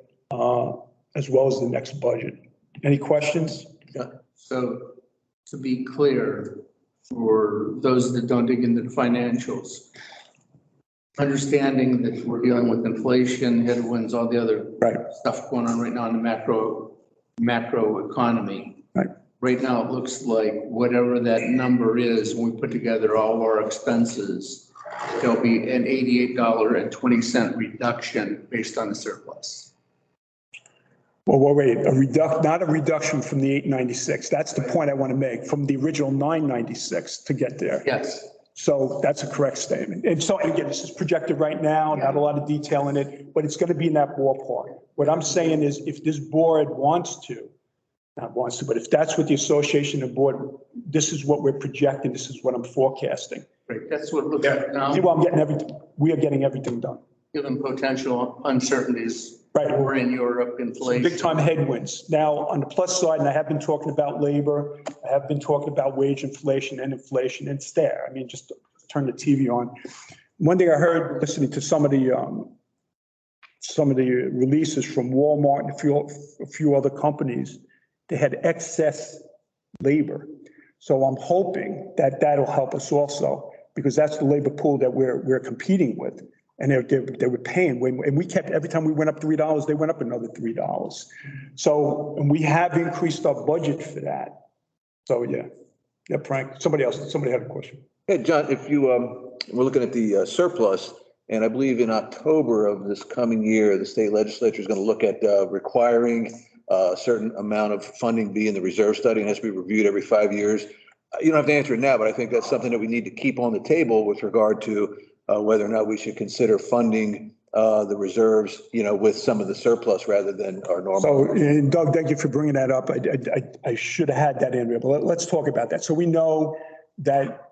as well as the next budget. Any questions? Yeah. So to be clear, for those that don't dig into the financials, understanding that we're dealing with inflation, headwinds, all the other stuff going on right now in the macro economy. Right now, it looks like whatever that number is, when we put together all of our expenses, there'll be an $88.20 reduction based on the surplus. Well, wait, not a reduction from the 896. That's the point I want to make, from the original 996 to get there. Yes. So that's a correct statement. And so again, this is projected right now, not a lot of detail in it, but it's going to be in that ballpark. What I'm saying is, if this board wants to, not wants to, but if that's what the association and board, this is what we're projecting, this is what I'm forecasting. Right, that's what it looks like now. Well, I'm getting everything, we are getting everything done. Given potential uncertainties. Right. We're in Europe, inflation. Big time headwinds. Now, on the plus side, and I have been talking about labor, I have been talking about wage inflation, and it's there. I mean, just turn the TV on. One thing I heard listening to some of the releases from Walmart and a few other companies, they had excess labor. So I'm hoping that that'll help us also, because that's the labor pool that we're competing with. And they were paying, and we kept, every time we went up $3, they went up another $3. So, and we have increased our budget for that. So, yeah, Frank, somebody had a question. Hey, John, if you, we're looking at the surplus, and I believe in October of this coming year, the state legislature is going to look at requiring a certain amount of funding be in the reserve study, and has to be reviewed every 5 years. You don't have to answer it now, but I think that's something that we need to keep on the table with regard to whether or not we should consider funding the reserves, you know, with some of the surplus rather than our normal. So, and Doug, thank you for bringing that up. I should have had that in there, but let's talk about that. So we know that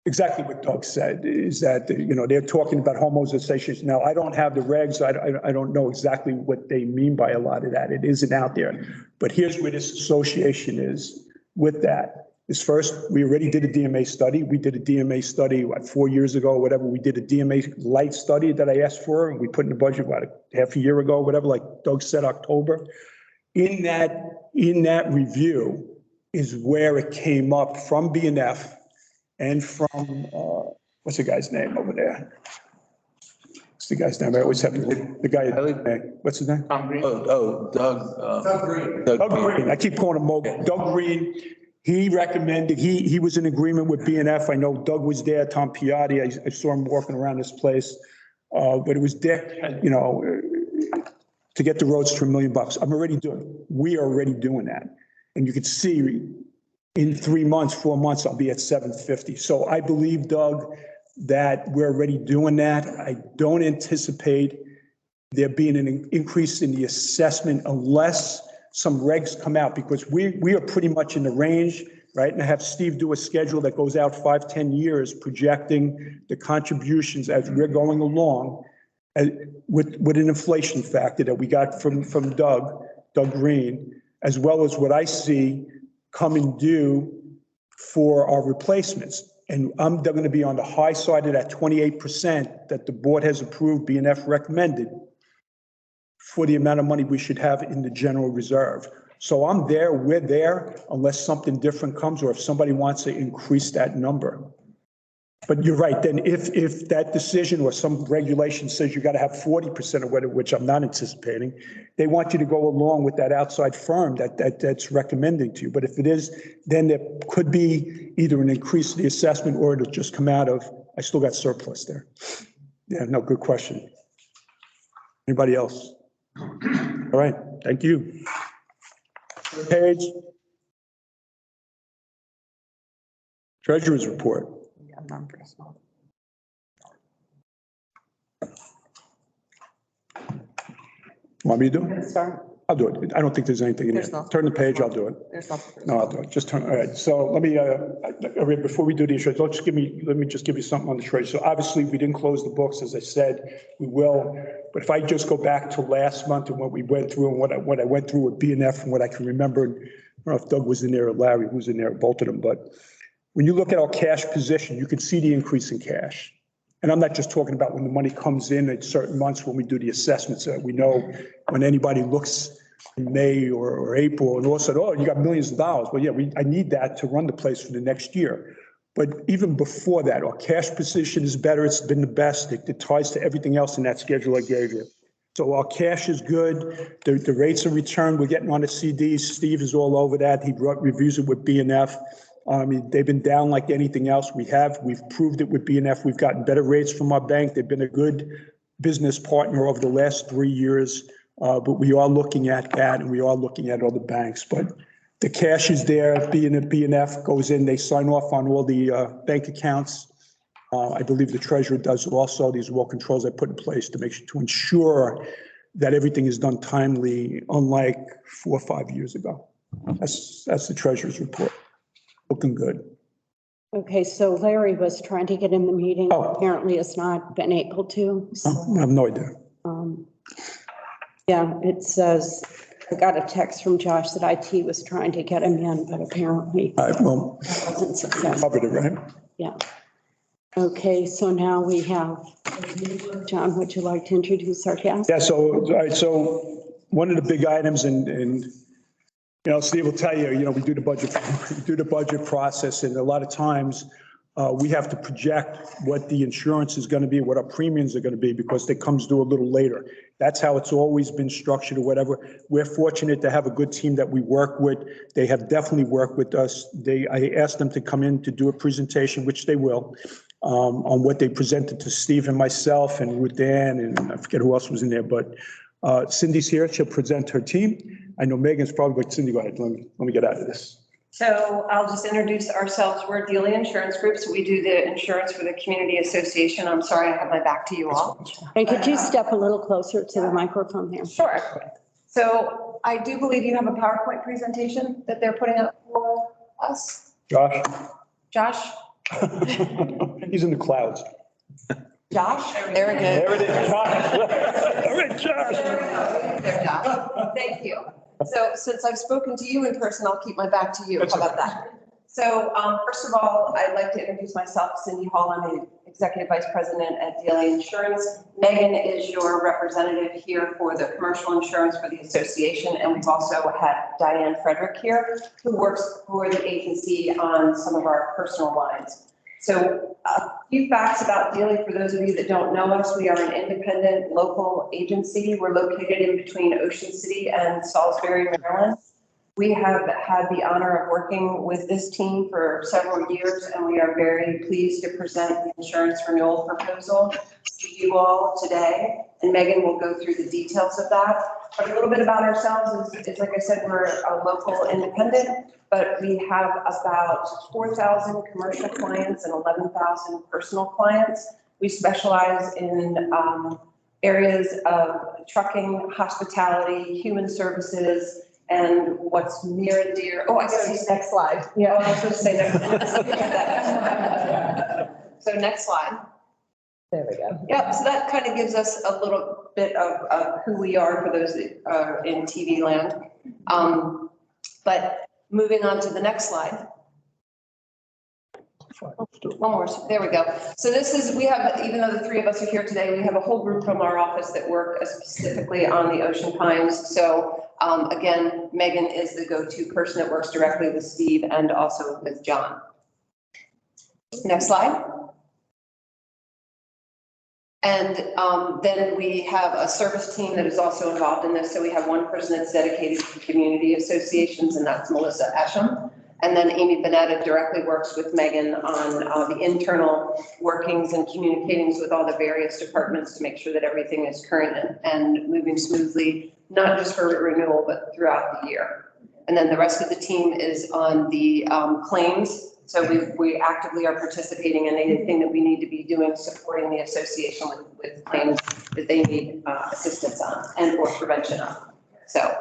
exactly what Doug said is that, you know, they're talking about homeowners associations. Now, I don't have the regs. I don't know exactly what they mean by a lot of that. It isn't out there. But here's where this association is with that. Is first, we already did a DMA study. We did a DMA study, 4 years ago, or whatever. We did a DMA light study that I asked for, and we put in the budget, half a year ago, whatever, like Doug said, October. In that review is where it came up from B&F and from, what's the guy's name over there? What's the guy's name? I always have the guy, what's his name? Tom Green. Doug. Doug Green. Doug Green. I keep calling him Mo. Doug Green. He recommended, he was in agreement with BNF. I know Doug was there, Tom Piatti. I saw him walking around this place. But it was Dick, you know, to get the roads to $1 million. We are already doing that. And you can see in 3 months, 4 months, I'll be at 750. So I believe, Doug, that we're already doing that. I don't anticipate there being an increase in the assessment unless some regs come out, because we are pretty much in the range, right? And I have Steve do a schedule that goes out 5-10 years projecting the contributions as we're going along with an inflation factor that we got from Doug Green, as well as what I see coming due for our replacements. And I'm going to be on the high side of that 28% that the board has approved, BNF recommended, for the amount of money we should have in the general reserve. So I'm there, we're there, unless something different comes or if somebody wants to increase that number. But you're right, then if that decision or some regulation says you got to have 40% of whatever, which I'm not anticipating, they want you to go along with that outside firm that's recommending to you. But if it is, then there could be either an increase in the assessment or it'll just come out of, I still got surplus there. Yeah, no, good question. Anybody else? All right, thank you. Page. Treasurer's report. Want me to do it? Start. I'll do it. I don't think there's anything in There's there. nothing. Turn the page, I'll do it. There's nothing. No, I'll do it. Just turn, all right. So let me, before we do the issues, let me just give you something on the treasury. So obviously we didn't close the books, as I said, we will. But if I just go back to last month and what we went through and what I went through with BNF and what I can remember, I don't know if Doug was in there or Larry was in there, both of them, but when you look at our cash position, you can see the increase in cash. And I'm not just talking about when the money comes in at certain months when we do the assessments. We know when anybody looks in May or April and all said, oh, you got millions of dollars. Well, yeah, I need that to run the place for the next year. But even before that, our cash position is better. It's been the best. It ties to everything else in that schedule I gave you. So our cash is good. The rates of return, we're getting on the CDs. Steve is all over that. He reviews it with BNF. They've been down like anything else. We've proved it with BNF. We've gotten better rates from our bank. They've been a good business partner over the last 3 years. But we are looking at that and we are looking at other banks. But the cash is there. BNF goes in, they sign off on all the bank accounts. I believe the treasurer does also. These are all controls I put in place to ensure that everything is done timely, unlike 4 or 5 years ago. That's the treasurer's report. Looking good. Okay, so Larry was trying to get in the meeting. Oh. Apparently has not been able to. So, I have no idea. yeah, it says, I got a text from Josh that IT was trying to get him in, but apparently All right, well, that wasn't successful. covered it, right? Yeah. Okay, so now we have, John, would you like to introduce our guest? Yeah, so, all right, so one of the big items and you know, Steve will tell you, we do the budget process, and a lot of times we have to project what the insurance is going to be, what our premiums are going to be, because it comes due a little later. That's how it's always been structured or whatever. We're fortunate to have a good team that we work with. They have definitely worked with us. I asked them to come in to do a presentation, which they will, on what they presented to Steve and myself and with Dan, and I forget who else was in there, but Cindy's here. She'll present her team. I know Megan's probably like, Cindy, go ahead. Let me get out of this. So I'll just introduce ourselves. We're Dealey Insurance Group, so we do the insurance for the community association. I'm sorry, I have my back to you all. And could you step a little closer to the microphone there? Sure. So I do believe you have a PowerPoint presentation that they're putting up for us. Josh? Josh? He's in the clouds. Josh? There we go. There it is, Josh. All right, Josh. There, Josh. Thank you. So since I've spoken to you in person, I'll keep my back to you. How about that? So first of all, I'd like to introduce myself, Cindy Hall. I'm the Executive Vice President at Dealey Insurance. Megan is your representative here for the commercial insurance for the association. And we've also had Diane Frederick here, who works for the agency on some of our personal lines. So a few facts about Dealey for those of you that don't know us. We are an independent local agency. We're located in between Ocean City and Salisbury, Maryland. We have had the honor of working with this team for several years, and we are very pleased to present the insurance renewal proposal to you all today. And Megan will go through the details of that. But a little bit about ourselves is like I said, we're a local independent, but we have about 4,000 commercial clients and 11,000 personal clients. We specialize in areas of trucking, hospitality, human services, and what's near and dear. Oh, I guess next slide. Yeah, I was supposed to say next. So next slide. There we go. Yep, so that kind of gives us a little bit of who we are for those that are in TV land. But moving on to the next slide. One more, there we go. So this is, we have, even though the three of us are here today, we have a whole group from our office that work specifically on the Ocean Pines. So again, Megan is the go-to person that works directly with Steve and also with John. Next slide. And then we have a service team that is also involved in this. So we have one person that's dedicated to community associations, and that's Melissa Esham. And then Amy Bonetta directly works with Megan on the internal workings and communicatings with all the various departments to make sure that everything is current and moving smoothly, not just for renewal, but throughout the year. And then the rest of the team is on the claims. So we actively are participating in anything that we need to be doing, supporting the association with claims that they need assistance on and or prevention of. So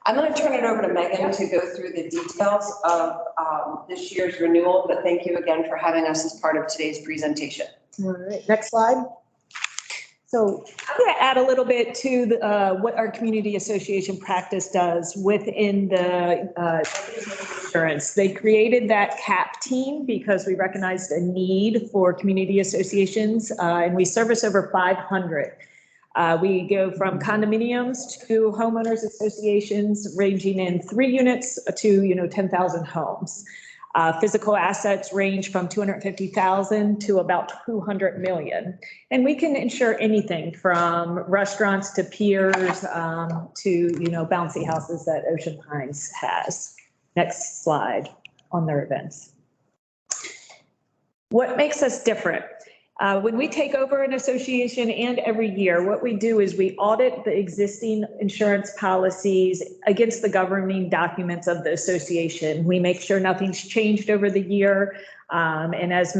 I'm going to turn it over to Megan to go through the details of this year's renewal, but thank you again for having us as part of today's presentation. All right, next slide. So I'm going to add a little bit to the, what our community association practice does within the insurance. They created that CAP team because we recognized a need for community associations, and we service over 500. We go from condominiums to homeowners associations ranging in 3 units to 10,000 homes. Physical assets range from 250,000 to about 200 million. And we can insure anything from restaurants to piers to bouncy houses that Ocean Pines has. Next slide on their events. What makes us different? When we take over an association and every year, what we do is we audit the existing insurance policies against the governing documents of the association. We make sure nothing's changed over the year. And as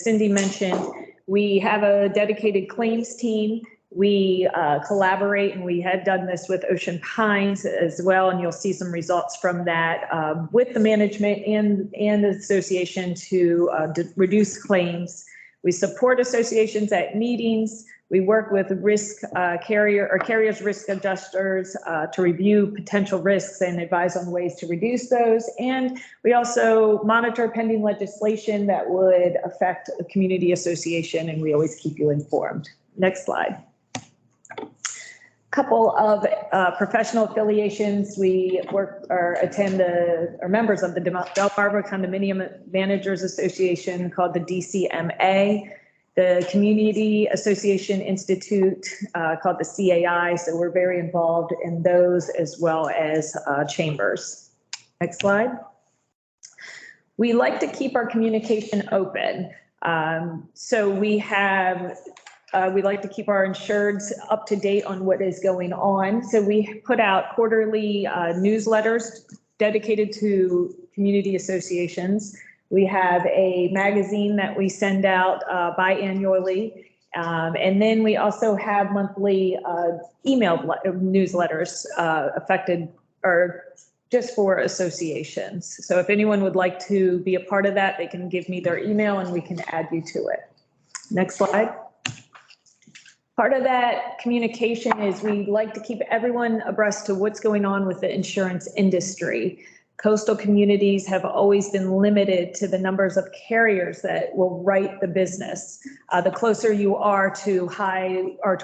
Cindy mentioned, we have a dedicated claims team. We collaborate, and we had done this with Ocean Pines as well, and you'll see some results from that with the management and the association to reduce claims. We support associations at meetings. We work with carriers risk adjusters to review potential risks and advise on ways to reduce those. And we also monitor pending legislation that would affect a community association, and we always keep you informed. Next slide. Couple of professional affiliations. We are members of the Delmarva Condominium Managers Association called the DCMA, the Community Association Institute called the CAI. So we're very involved in those as well as chambers. Next slide. We like to keep our communication open. So we like to keep our insureds up to date on what is going on. So we put out quarterly newsletters dedicated to community associations. We have a magazine that we send out biannually. And then we also have monthly email newsletters affected or just for associations. So if anyone would like to be a part of that, they can give me their email and we can add you to it. Next slide. Part of that communication is we like to keep everyone abreast to what's going on with the insurance industry. Coastal communities have always been limited to the numbers of carriers that will write the business. The closer you are to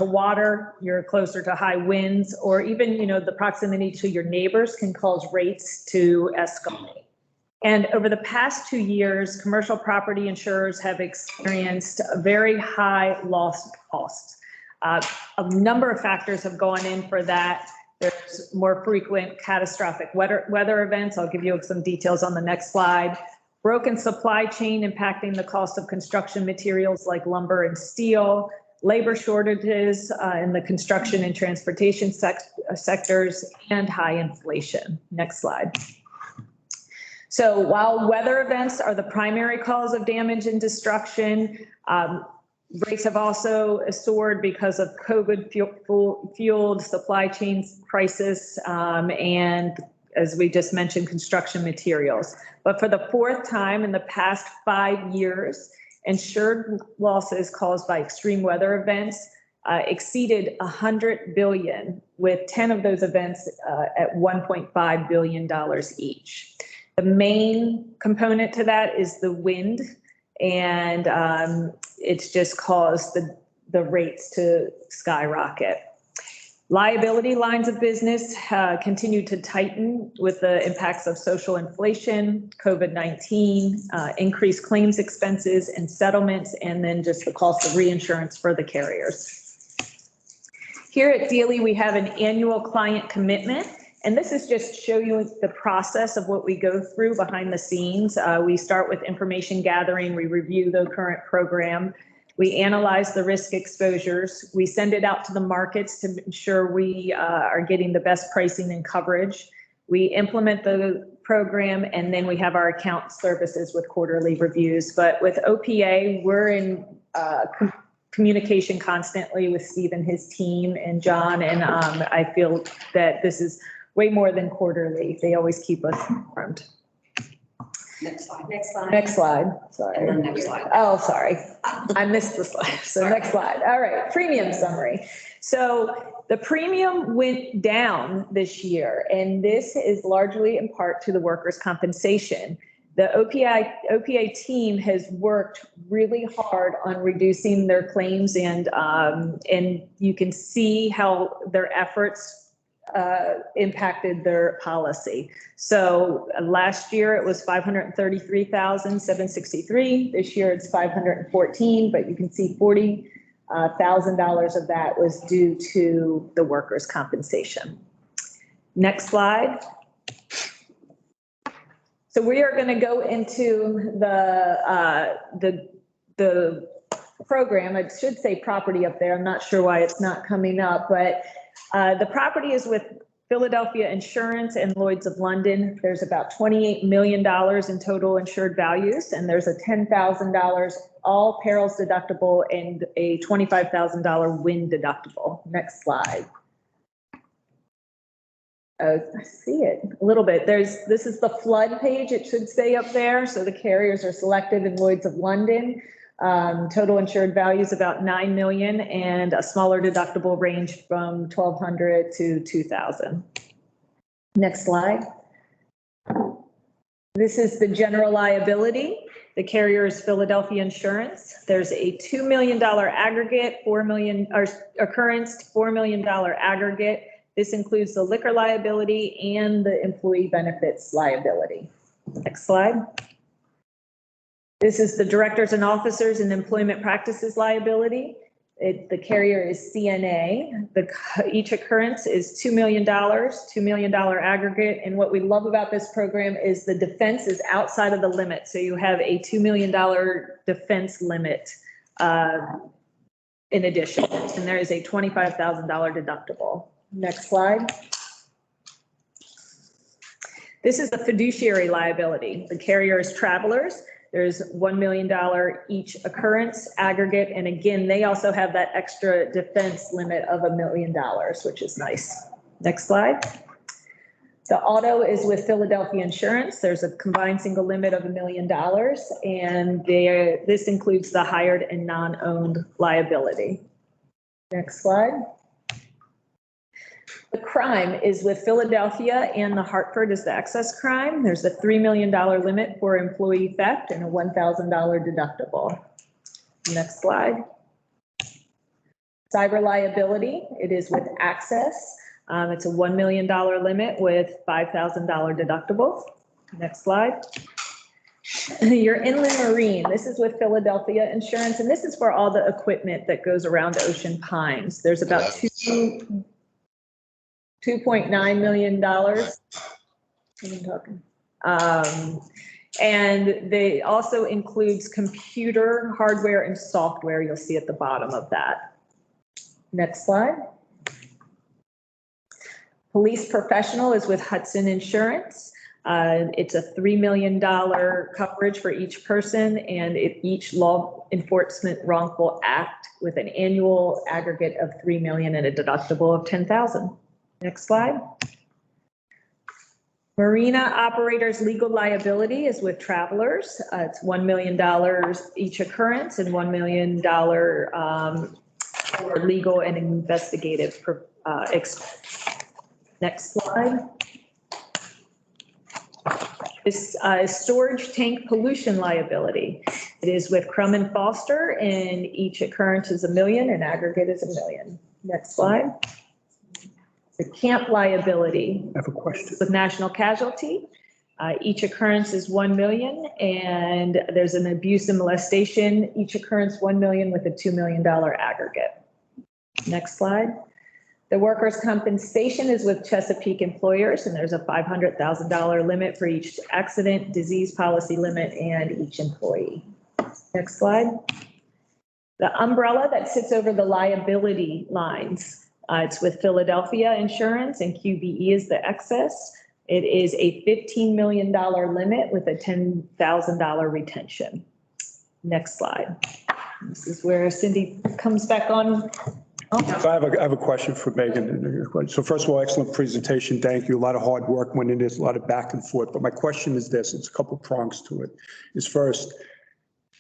water, you're closer to high winds, or even, the proximity to your neighbors can cause rates to escalate. And over the past 2 years, commercial property insurers have experienced a very high loss costs. A number of factors have gone in for that. There's more frequent catastrophic weather events. I'll give you some details on the next slide. Broken supply chain impacting the cost of construction materials like lumber and steel, labor shortages in the construction and transportation sectors, and high inflation. Next slide. So while weather events are the primary cause of damage and destruction, rates have also soared because of COVID-fueled supply chain crisis and, as we just mentioned, construction materials. But for the fourth time in the past 5 years, insured losses caused by extreme weather events exceeded $100 billion, with 10 of those events at $1.5 billion each. The main component to that is the wind, and it's just caused the rates to skyrocket. Liability lines of business continue to tighten with the impacts of social inflation, COVID-19, increased claims expenses and settlements, and then just the cost of reinsurance for the carriers. Here at Dealey, we have an annual client commitment, and this is just show you the process of what we go through behind the scenes. We start with information gathering, we review the current program, we analyze the risk exposures, we send it out to the markets to ensure we are getting the best pricing and coverage. We implement the program, and then we have our account services with quarterly reviews. But with OPA, we're in communication constantly with Steve and his team and John, and I feel that this is way more than quarterly. They always keep us informed. Next slide. Next slide. Next slide, sorry. And then next slide. Oh, sorry, I missed the slide. So next slide. All right, premium summary. So the premium went down this year, and this is largely in part to the workers' compensation. The OPA team has worked really hard on reducing their claims, and you can see how their efforts impacted their policy. So last year it was 533,763. This year it's 514, but you can see $40,000 of that was due to the workers' compensation. Next slide. So we are going to go into the program. It should say property up there. I'm not sure why it's not coming up, but the property is with Philadelphia Insurance and Lloyd's of London. There's about $28 million in total insured values, and there's a $10,000 all perils deductible and a $25,000 wind deductible. Next slide. I see it a little bit. This is the flood page. It should say up there. So the carriers are selected in Lloyd's of London. Total insured value is about 9 million, and a smaller deductible range from 1,200 to 2,000. Next slide. This is the general liability. The carrier is Philadelphia Insurance. There's a $2 million aggregate, occurrence, $4 million aggregate. This includes the liquor liability and the employee benefits liability. Next slide. This is the directors and officers and employment practices liability. The carrier is CNA. Each occurrence is $2 million aggregate. And what we love about this program is the defense is outside of the limit. So you have a $2 million defense limit in addition. And there is a $25,000 deductible. Next slide. This is the fiduciary liability. The carrier is Travelers. There's $1 million each occurrence aggregate. And again, they also have that extra defense limit of $1 million, which is nice. Next slide. The auto is with Philadelphia Insurance. There's a combined single limit of $1 million. And this includes the hired and non-owned liability. Next slide. The crime is with Philadelphia, and the Hartford is the excess crime. There's a $3 million limit for employee theft and a $1,000 deductible. Next slide. Cyber liability, it is with Access. It's a $1 million limit with $5,000 deductible. Next slide. Your inland marine, this is with Philadelphia Insurance, and this is for all the equipment that goes around Ocean Pines. There's about $2.9 million. And they also includes computer hardware and software. You'll see at the bottom of that. Next slide. Police professional is with Hudson Insurance. It's a $3 million coverage for each person and each law enforcement wrongful act with an annual aggregate of $3 million and a deductible of $10,000. Next slide. Marina operators legal liability is with Travelers. It's $1 million each occurrence and $1 million for legal and investigative expense. Next slide. This storage tank pollution liability. It is with Crum and Foster, and each occurrence is $1 million and aggregate is $1 million. Next slide. The camp liability. I have a question. With National Casualty. Each occurrence is $1 million, and there's an abuse and molestation. Each occurrence $1 million with a $2 million aggregate. Next slide. The workers' compensation is with Chesapeake Employers, and there's a $500,000 limit for each accident, disease policy limit, and each employee. Next slide. The umbrella that sits over the liability lines, it's with Philadelphia Insurance, and QBE is the excess. It is a $15 million limit with a $10,000 retention. Next slide. This is where Cindy comes back on. So I have a question for Megan. So first of all, excellent presentation. Thank you. A lot of hard work went into this, a lot of back and forth. But my question is this, it's a couple prongs to it. Is first,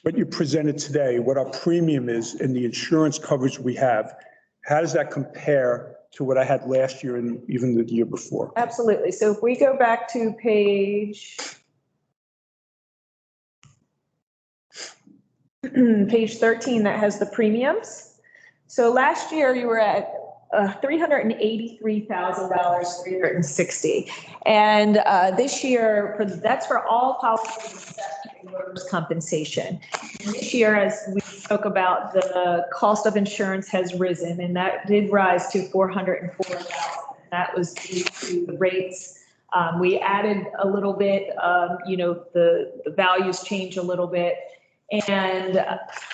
what you presented today, what our premium is and the insurance coverage we have, how does that compare to what I had last year and even the year before? Absolutely. So if we go back to page 13, that has the premiums. So last year you were at $383,360. And this year, that's for all policies except workers' compensation. And this year, as we spoke about, the cost of insurance has risen, and that did rise to $404,000. That was due to the rates. We added a little bit, the values change a little bit. And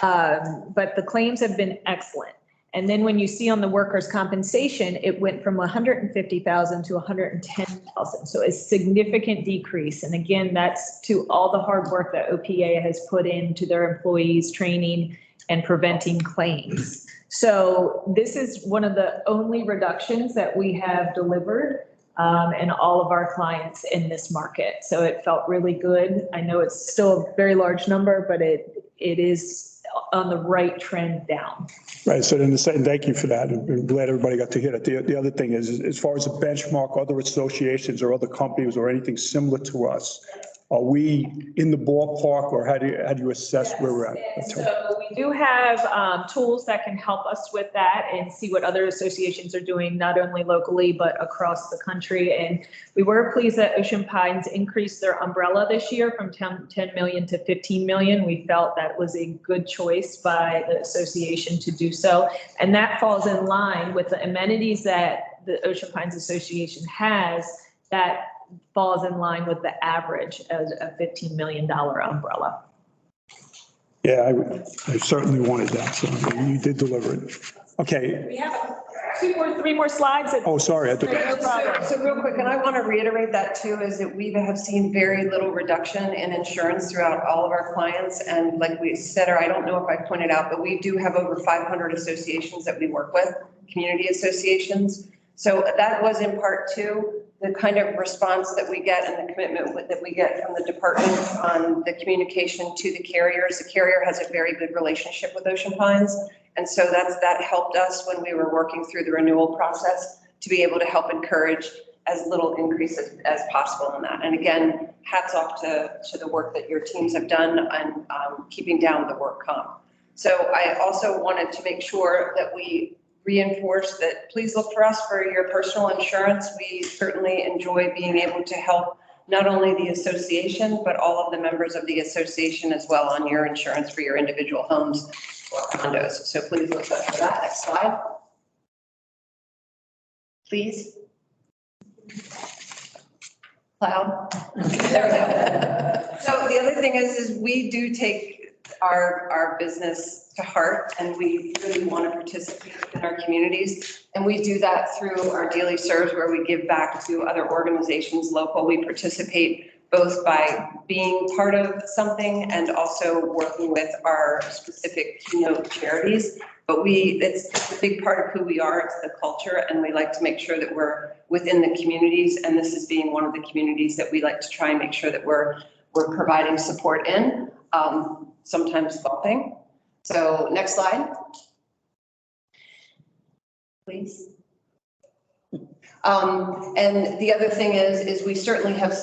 but the claims have been excellent. And then when you see on the workers' compensation, it went from 150,000 to 110,000. So a significant decrease. And again, that's to all the hard work that OPA has put into their employees, training and preventing claims. So this is one of the only reductions that we have delivered and all of our clients in this market. So it felt really good. I know it's still a very large number, but it is on the right trend down. Right. So then thank you for that. I'm glad everybody got to hear it. The other thing is, as far as a benchmark, other associations or other companies or anything similar to us, are we in the ballpark, or how do you assess where we're at? So we do have tools that can help us with that and see what other associations are doing, not only locally, but across the country. And we were pleased that Ocean Pines increased their umbrella this year from 10 million to 15 million. We felt that was a good choice by the association to do so. And that falls in line with the amenities that the Ocean Pines Association has that falls in line with the average as a $15 million umbrella. Yeah, I certainly wanted that. So you did deliver it. Okay. We have three more slides. Oh, sorry. So real quick, and I want to reiterate that too, is that we have seen very little reduction in insurance throughout all of our clients. And like we said, or I don't know if I pointed out, but we do have over 500 associations that we work with, community associations. So that was in part too the kind of response that we get and the commitment that we get from the department on the communication to the carriers. The carrier has a very good relationship with Ocean Pines. And so that helped us when we were working through the renewal process to be able to help encourage as little increase as possible in that. And again, hats off to the work that your teams have done on keeping down the work comp. So I also wanted to make sure that we reinforce that please look for us for your personal insurance. We certainly enjoy being able to help not only the association, but all of the members of the association as well on your insurance for your individual homes or condos. So please look for that. Next slide. Please. Cloud. There we go. So the other thing is we do take our business to heart, and we really want to participate in our communities. And we do that through our daily serves, where we give back to other organizations local. We participate both by being part of something and also working with our specific keynote charities. But it's a big part of who we are. It's the culture, and we like to make sure that we're within the communities. And this is being one of the communities that we like to try and make sure that we're providing support in, sometimes golfing. So next slide, please. And the other thing is we certainly have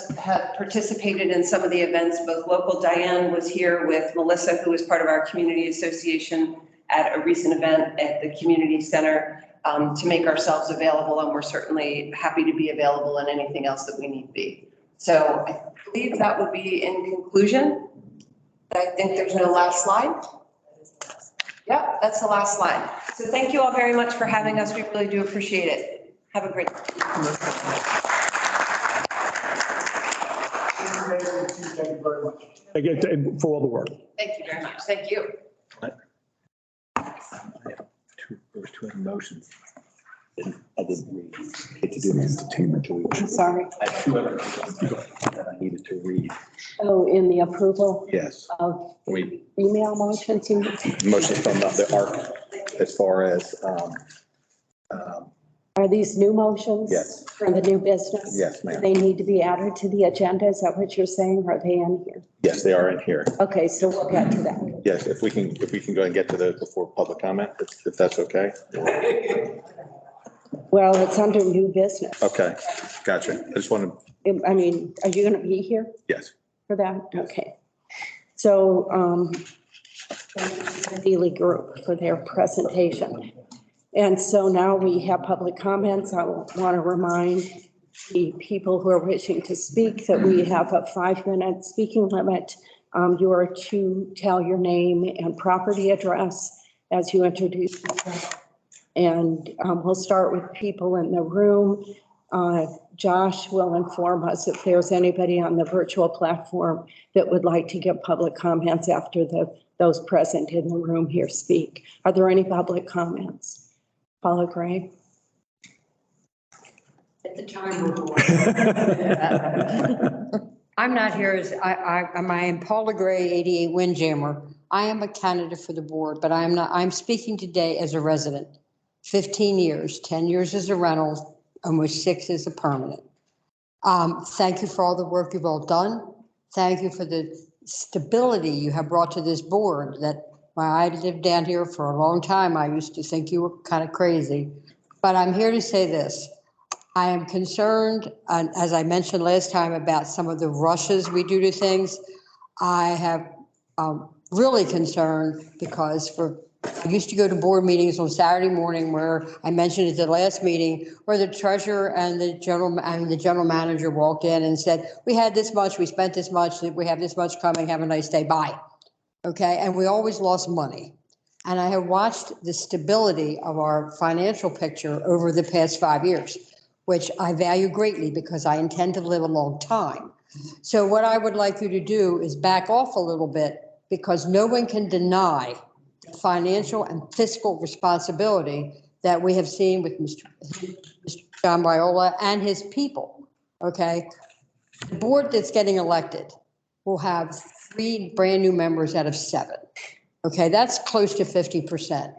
participated in some of the events, both local. Diane was here with Melissa, who is part of our community association, at a recent event at the community center, to make ourselves available. And we're certainly happy to be available in anything else that we need to be. So I believe that would be in conclusion. I think there's no last slide. Yep, that's the last slide. So thank you all very much for having us. We really do appreciate it. Have a great day. Thank you very much. Again, for all the work. Thank you very much. Thank you. There was two other motions. I didn't read. Get to do an entertainment. I'm sorry. I had two other motions that I needed to read. Oh, in the approval Yes. of We, email motions, motions from the ARC as far as, are these new motions? Yes. For the new business? yes, ma'am. They need to be added to the agenda. Is that what you're saying? Are they in here? Yes, they are in here. Okay, so we'll get to that. Yes, if we can go ahead and get to those before public comment, if that's okay. Well, it's under new business. Okay, gotcha. I just wanted, I mean, are you going to be here yes. for that? Okay. So, the Dealey Group for their presentation. And so now we have public comments. I want to remind the people who are wishing to speak that we have a 5-minute speaking limit. You are to tell your name and property address as you introduce yourself. And we'll start with people in the room. Josh will inform us if there's anybody on the virtual platform that would like to give public comments after those present in the room here speak. Are there any public comments? Paula Gray. At the time. I'm not here as, I am Paula Gray, 88 Windjammer. I am a candidate for the board, but I'm speaking today as a resident. 15 years, 10 years as a rental, and with 6 as a permanent. Thank you for all the work you've all done. Thank you for the stability you have brought to this board. That when I lived down here for a long time, I used to think you were kind of crazy. But I'm here to say this. I am concerned, as I mentioned last time, about some of the rushes we do to things. I have really concerned because I used to go to board meetings on Saturday morning where I mentioned at the last meeting where the treasurer and the general manager walked in and said, we had this much, we spent this much, we have this much coming, have a nice day, bye. Okay, and we always lost money. And I have watched the stability of our financial picture over the past 5 years, which I value greatly because I intend to live a long time. So what I would like you to do is back off a little bit because no one can deny the financial and fiscal responsibility that we have seen with Mr. John Viola and his people, okay? The board that's getting elected will have 3 brand new members out of 7. Okay, that's close to 50%.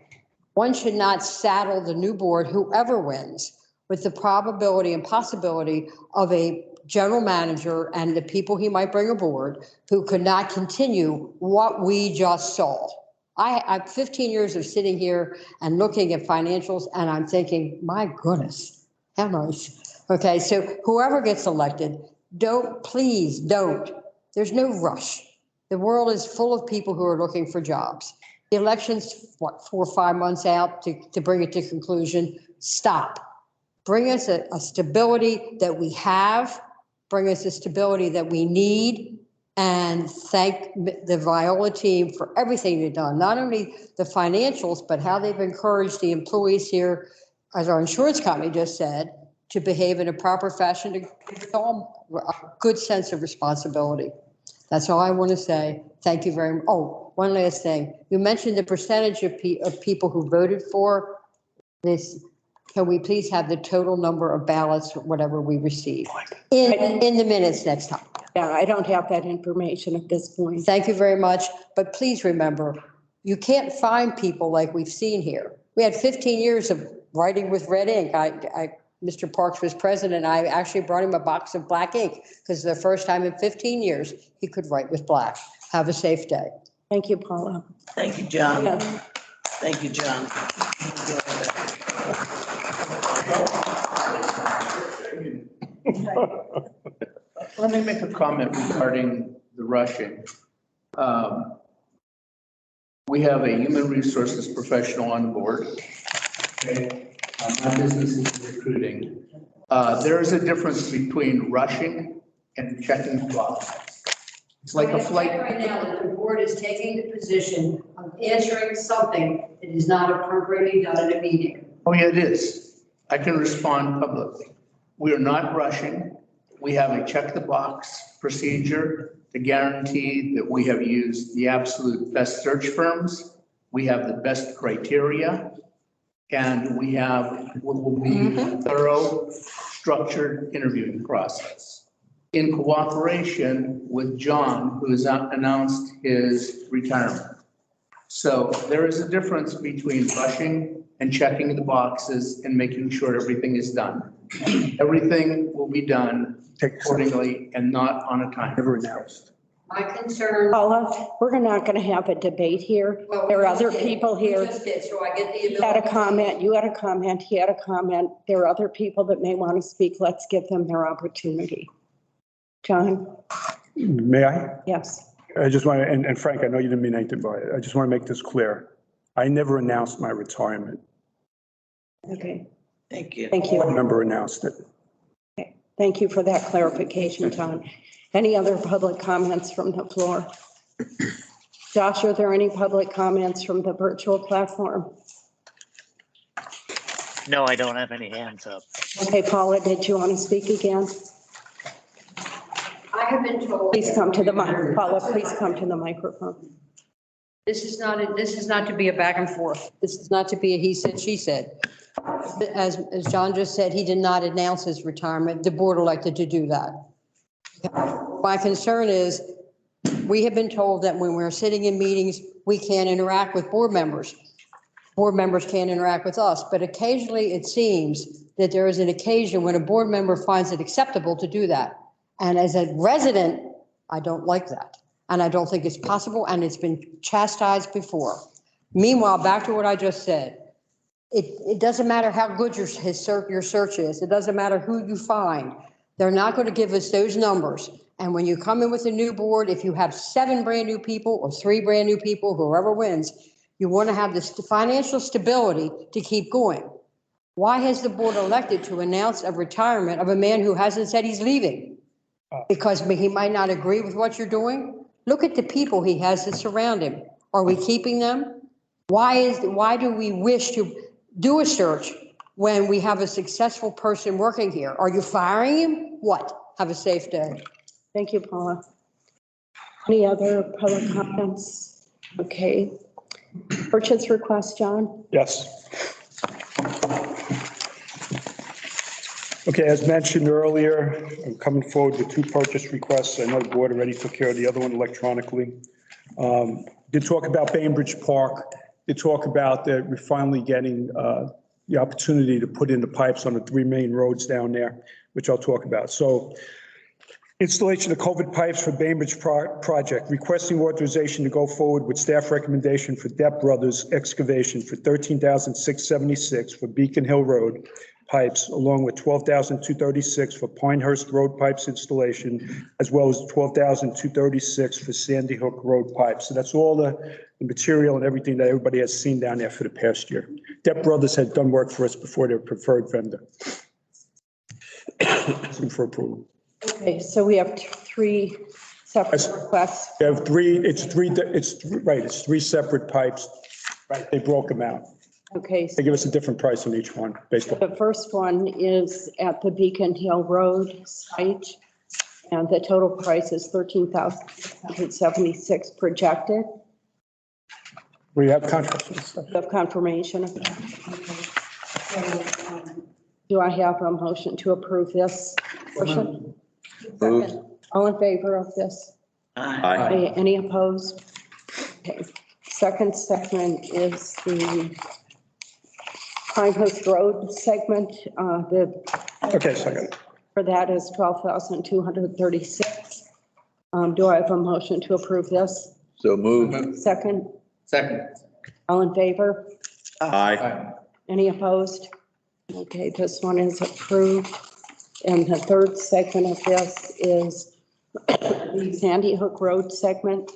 One should not saddle the new board, whoever wins, with the probability and possibility of a general manager and the people he might bring aboard who could not continue what we just saw. I have 15 years of sitting here and looking at financials and I'm thinking, my goodness, how nice. Okay, so whoever gets elected, please don't. There's no rush. The world is full of people who are looking for jobs. The election's, 4 or 5 months out to bring it to conclusion. Stop. Bring us a stability that we have. Bring us a stability that we need. And thank the Viola team for everything they've done. Not only the financials, but how they've encouraged the employees here, as our insurance company just said, to behave in a proper fashion, to give all a good sense of responsibility. That's all I want to say. Thank you very much. Oh, one last thing. You mentioned the percentage of people who voted for this. Can we please have the total number of ballots, whatever we received, in the minutes next time? Yeah, I don't have that information at this point. Thank you very much. But please remember, you can't find people like we've seen here. We had 15 years of writing with red ink. Mr. Parks was president. I actually brought him a box of black ink because the first time in 15 years he could write with black. Have a safe day. Thank you, Paula. Thank you, John. Yeah. Thank you, John. Let me make a comment regarding the rushing. We have a human resources professional on board. Okay. My business is recruiting. There is a difference between rushing and checking the box. It's like a flight. Right now, that the board is taking the position of answering something that is not appropriately done in a meeting. Oh, yeah, it is. I can respond publicly. We are not rushing. We have a check the box procedure to guarantee that we have used the absolute best search firms. We have the best criteria, and we have what will be a thorough, structured interviewing process in cooperation with John, who has announced his retirement. So there is a difference between rushing and checking the boxes and making sure everything is done. Everything will be done accordingly and not on a time. Never announced. My concern. Paula, we're not going to have a debate here. There are other people here. You just did, so I get the You had a comment, you had a comment, he had a comment. There are other people that may want to speak. Let's give them their opportunity. John? May I? Yes. I just want to, and Frank, I know you didn't mean anything by it. I just want to make this clear. I never announced my retirement. Okay. Thank you. Thank you. Board member announced it. Okay. Thank you for that clarification, John. Any other public comments from the floor? Josh, are there any public comments from the virtual platform? No, I don't have any hands up. Okay, Paula, did you want to speak again? I have been told. Please come to the mic. Paula, please come to the microphone. This is not to be a back and forth. This is not to be a he said, she said. As John just said, he did not announce his retirement. The board elected to do that. My concern is we have been told that when we're sitting in meetings, we can't interact with board members. Board members can't interact with us, but occasionally it seems that there is an occasion when a board member finds it acceptable to do that. And as a resident, I don't like that. And I don't think it's possible, and it's been chastised before. Meanwhile, back to what I just said, it doesn't matter how good your search is. It doesn't matter who you find. They're not going to give us those numbers. And when you come in with a new board, if you have 7 brand new people or 3 brand new people, whoever wins, you want to have this financial stability to keep going. Why has the board elected to announce a retirement of a man who hasn't said he's leaving? Because he might not agree with what you're doing? Look at the people he has that surround him. Are we keeping them? Why do we wish to do a search when we have a successful person working here? Are you firing him? What? Have a safe day. Thank you, Paula. Any other public comments? Okay. Purchase request, John? Yes. Okay, as mentioned earlier, I'm coming forward with 2 purchase requests. I know the board already took care of the other one electronically. Did talk about Bainbridge Park. Did talk about that we're finally getting the opportunity to put in the pipes on the 3 main roads down there, which I'll talk about. So installation of Covert pipes for Bainbridge project, requesting authorization to go forward with staff recommendation for Depp Brothers excavation for $13,676 for Beacon Hill Road pipes, along with $12,236 for Pinehurst Road pipes installation, as well as $12,236 for Sandy Hook Road pipes. So that's all the material and everything that everybody has seen down there for the past year. Depp Brothers had done work for us before, their preferred vendor. For approval. Okay, so we have 3 separate requests. We have 3, it's 3 separate pipes. Right, they broke them out. Okay, They give us a different price on each one based on. the first one is at the Beacon Hill Road site, and the total price is $13,676 projected. We have contracts and stuff. You have confirmation of that? So, do I have a motion to approve this portion? Moved. All in favor of this? Aye. Any opposed? Okay. Second segment is the Pinehurst Road segment. Okay, second. For that is $12,236. Do I have a motion to approve this? So moved. Second, Second. all in favor? Aye. Any opposed? Okay, this one is approved. And the third segment of this is the Sandy Hook Road segment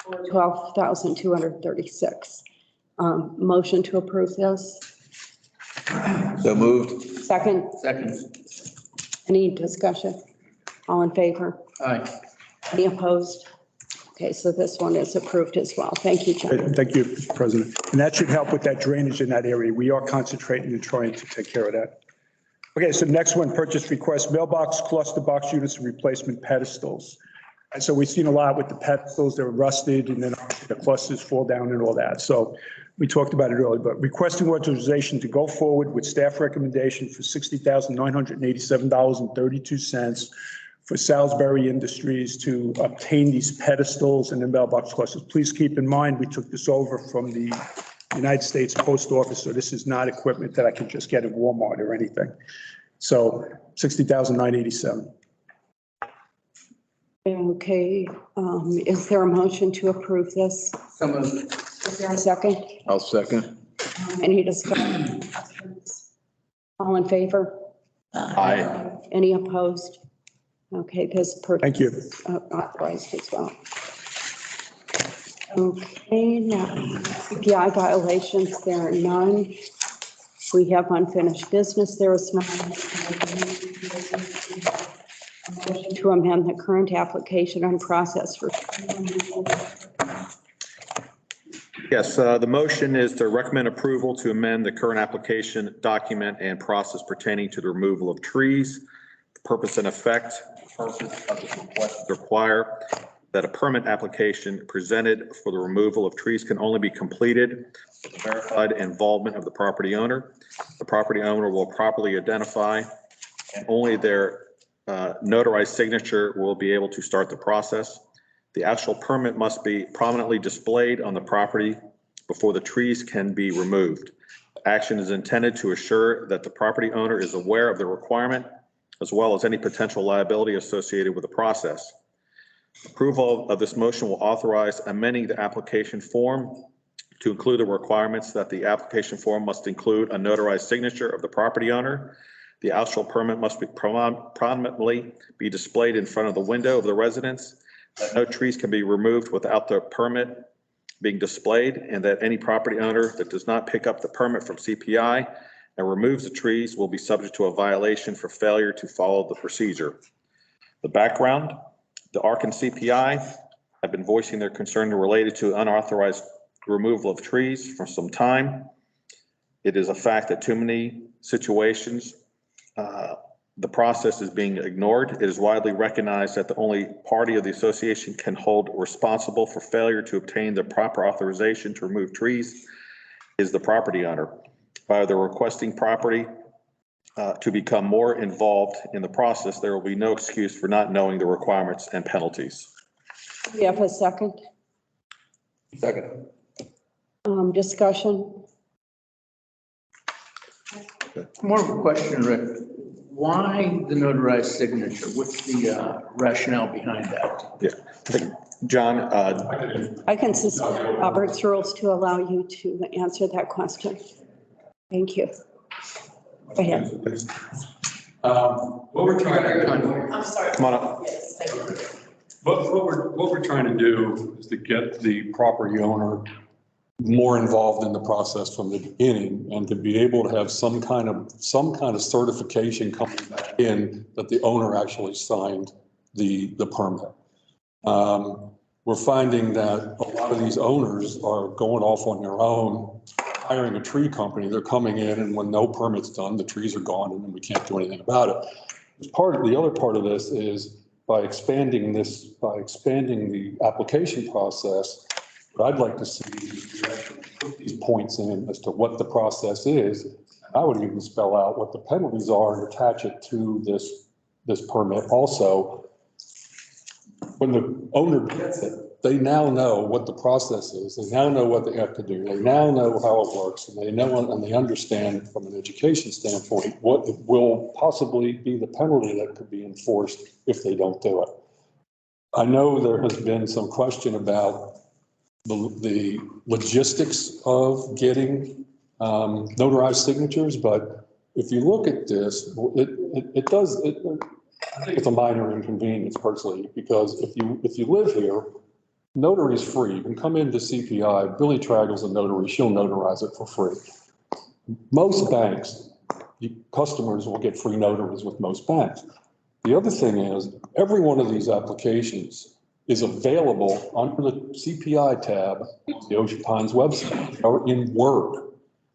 for $12,236. Motion to approve this. So moved. Second, Second. any discussion? All in favor? Aye. Any opposed? Okay, so this one is approved as well. Thank you, John. Thank you, Mr. President. And that should help with that drainage in that area. We are concentrating and trying to take care of that. Okay, so next one, purchase request, mailbox, cluster box units, and replacement pedestals. And so we've seen a lot with the pedestals, they're rusted, and then the clusters fall down and all that. So we talked about it earlier, but requesting authorization to go forward with staff recommendation for $60,987.32 for Salisbury Industries to obtain these pedestals and the mailbox clusters. Please keep in mind, we took this over from the United States Post Office, so this is not equipment that I can just get at Walmart or anything. So $60,987. Okay, is there a motion to approve this? Some of, Is there a second? I'll second. Any discussion? All in favor? Aye. Any opposed? Okay, this purchase. Thank you. is authorized as well. Okay, now, Cpi violations, there are none. We have unfinished business, there is none. Motion to amend the current application and process for. Yes, the motion is to recommend approval to amend the current application document and process pertaining to the removal of trees. The purpose and effect, purpose of this request require that a permit application presented for the removal of trees can only be completed with verified involvement of the property owner. The property owner will properly identify, and only their notarized signature will be able to start the process. The actual permit must be prominently displayed on the property before the trees can be removed. Action is intended to assure that the property owner is aware of the requirement as well as any potential liability associated with the process. Approval of this motion will authorize amending the application form to include the requirements that the application form must include a notarized signature of the property owner. The actual permit must be prominently be displayed in front of the window of the residence, that no trees can be removed without the permit being displayed, and that any property owner that does not pick up the permit from CPI and removes the trees will be subject to a violation for failure to follow the procedure. The background, the ARC and CPI have been voicing their concern related to unauthorized removal of trees for some time. It is a fact that too many situations, the process is being ignored. It is widely recognized that the only party of the association can hold responsible for failure to obtain the proper authorization to remove trees is the property owner. By the requesting property to become more involved in the process, there will be no excuse for not knowing the requirements and penalties. We have a second Second. discussion. more of a question, Rick. Why the notarized signature? What's the rationale behind that? Yeah, I think, John, I can suspend Robert's rules to allow you to answer that question. Thank you. Go ahead. What we're trying to, I'm sorry. come on up. Yes, thank you. what we're trying to do is to get the property owner more involved in the process from the beginning, and to be able to have some kind of certification coming back in that the owner actually signed the permit. We're finding that a lot of these owners are going off on their own, hiring a tree company. They're coming in, and when no permit's done, the trees are gone, and then we can't do anything about it. The other part of this is by expanding the application process, what I'd like to see is actually put these points in as to what the process is. I would even spell out what the penalties are and attach it to this permit also. When the owner gets it, they now know what the process is. They now know what they have to do. They now know how it works, and they know and they understand from an education standpoint what will possibly be the penalty that could be enforced if they don't do it. I know there has been some question about the logistics of getting notarized signatures, but if you look at this, I think it's a minor inconvenience personally, because if you live here, notary is free. You can come into CPI, Billy Traggle's a notary, she'll notarize it for free. Most banks, customers will get free notaries with most banks. The other thing is, every one of these applications is available under the CPI tab, the Ocean Pines website, or in Word.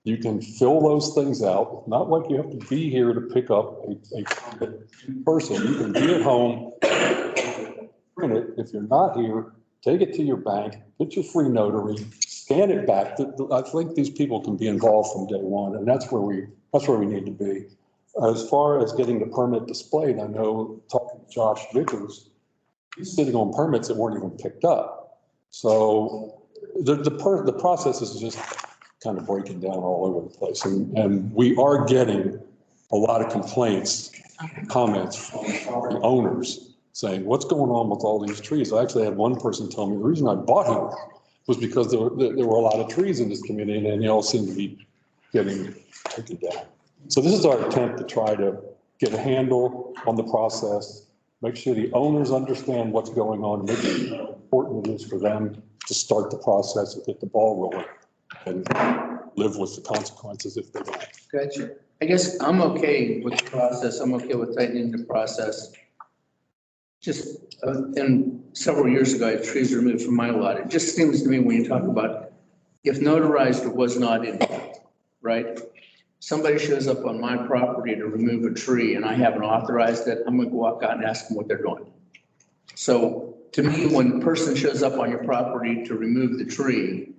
You can fill those things out. Not like you have to be here to pick up a person. You can be at home, print it. If you're not here, take it to your bank, get your free notary, scan it back. I think these people can be involved from day one, and that's where we need to be. As far as getting the permit displayed, I know talking to Josh Vickers, he's sitting on permits that weren't even picked up. So the process is just kind of breaking down all over the place. And we are getting a lot of complaints, comments from property owners saying, what's going on with all these trees? I actually had one person tell me the reason I bought here was because there were a lot of trees in this community and they all seem to be getting taken down. So this is our attempt to try to get a handle on the process, make sure the owners understand what's going on, make sure how important it is for them to start the process and get the ball rolling and live with the consequences if they don't. Gotcha. I guess I'm okay with the process. I'm okay with tightening the process. Just, and several years ago, I had trees removed from my lot. It just seems to me when you talk about if notarized, it was not in, right? Somebody shows up on my property to remove a tree and I haven't authorized it, I'm going to go walk out and ask them what they're doing. So to me, when a person shows up on your property to remove the tree,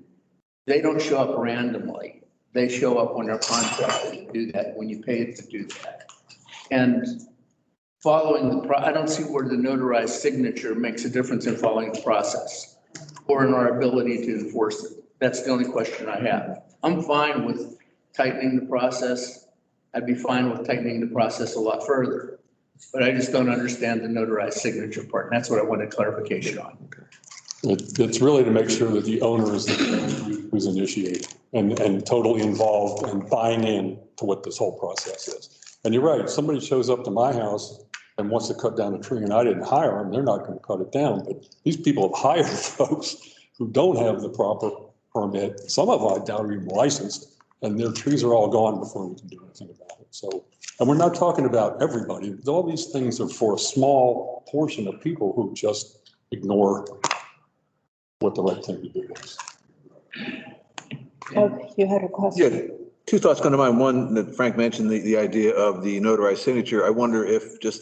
they don't show up randomly. They show up when they're contracted to do that, when you pay it to do that. And following I don't see where the notarized signature makes a difference in following the process or in our ability to enforce it. That's the only question I have. I'm fine with tightening the process. I'd be fine with tightening the process a lot further, but I just don't understand the notarized signature part. And that's what I wanted clarification on. It's really to make sure that the owner is the one who's initiating and totally involved and buying in to what this whole process is. And you're right, somebody shows up to my house and wants to cut down a tree and I didn't hire them, they're not going to cut it down. But these people have hired folks who don't have the proper permit. Some of them I doubt are even licensed, and their trees are all gone before we can do anything about it. So, and we're not talking about everybody. All these things are for a small portion of people who just ignore what the right thing to do is. Oh, you had a question? Yeah, two thoughts come to mind. One, that Frank mentioned the idea of the notarized signature. I wonder if just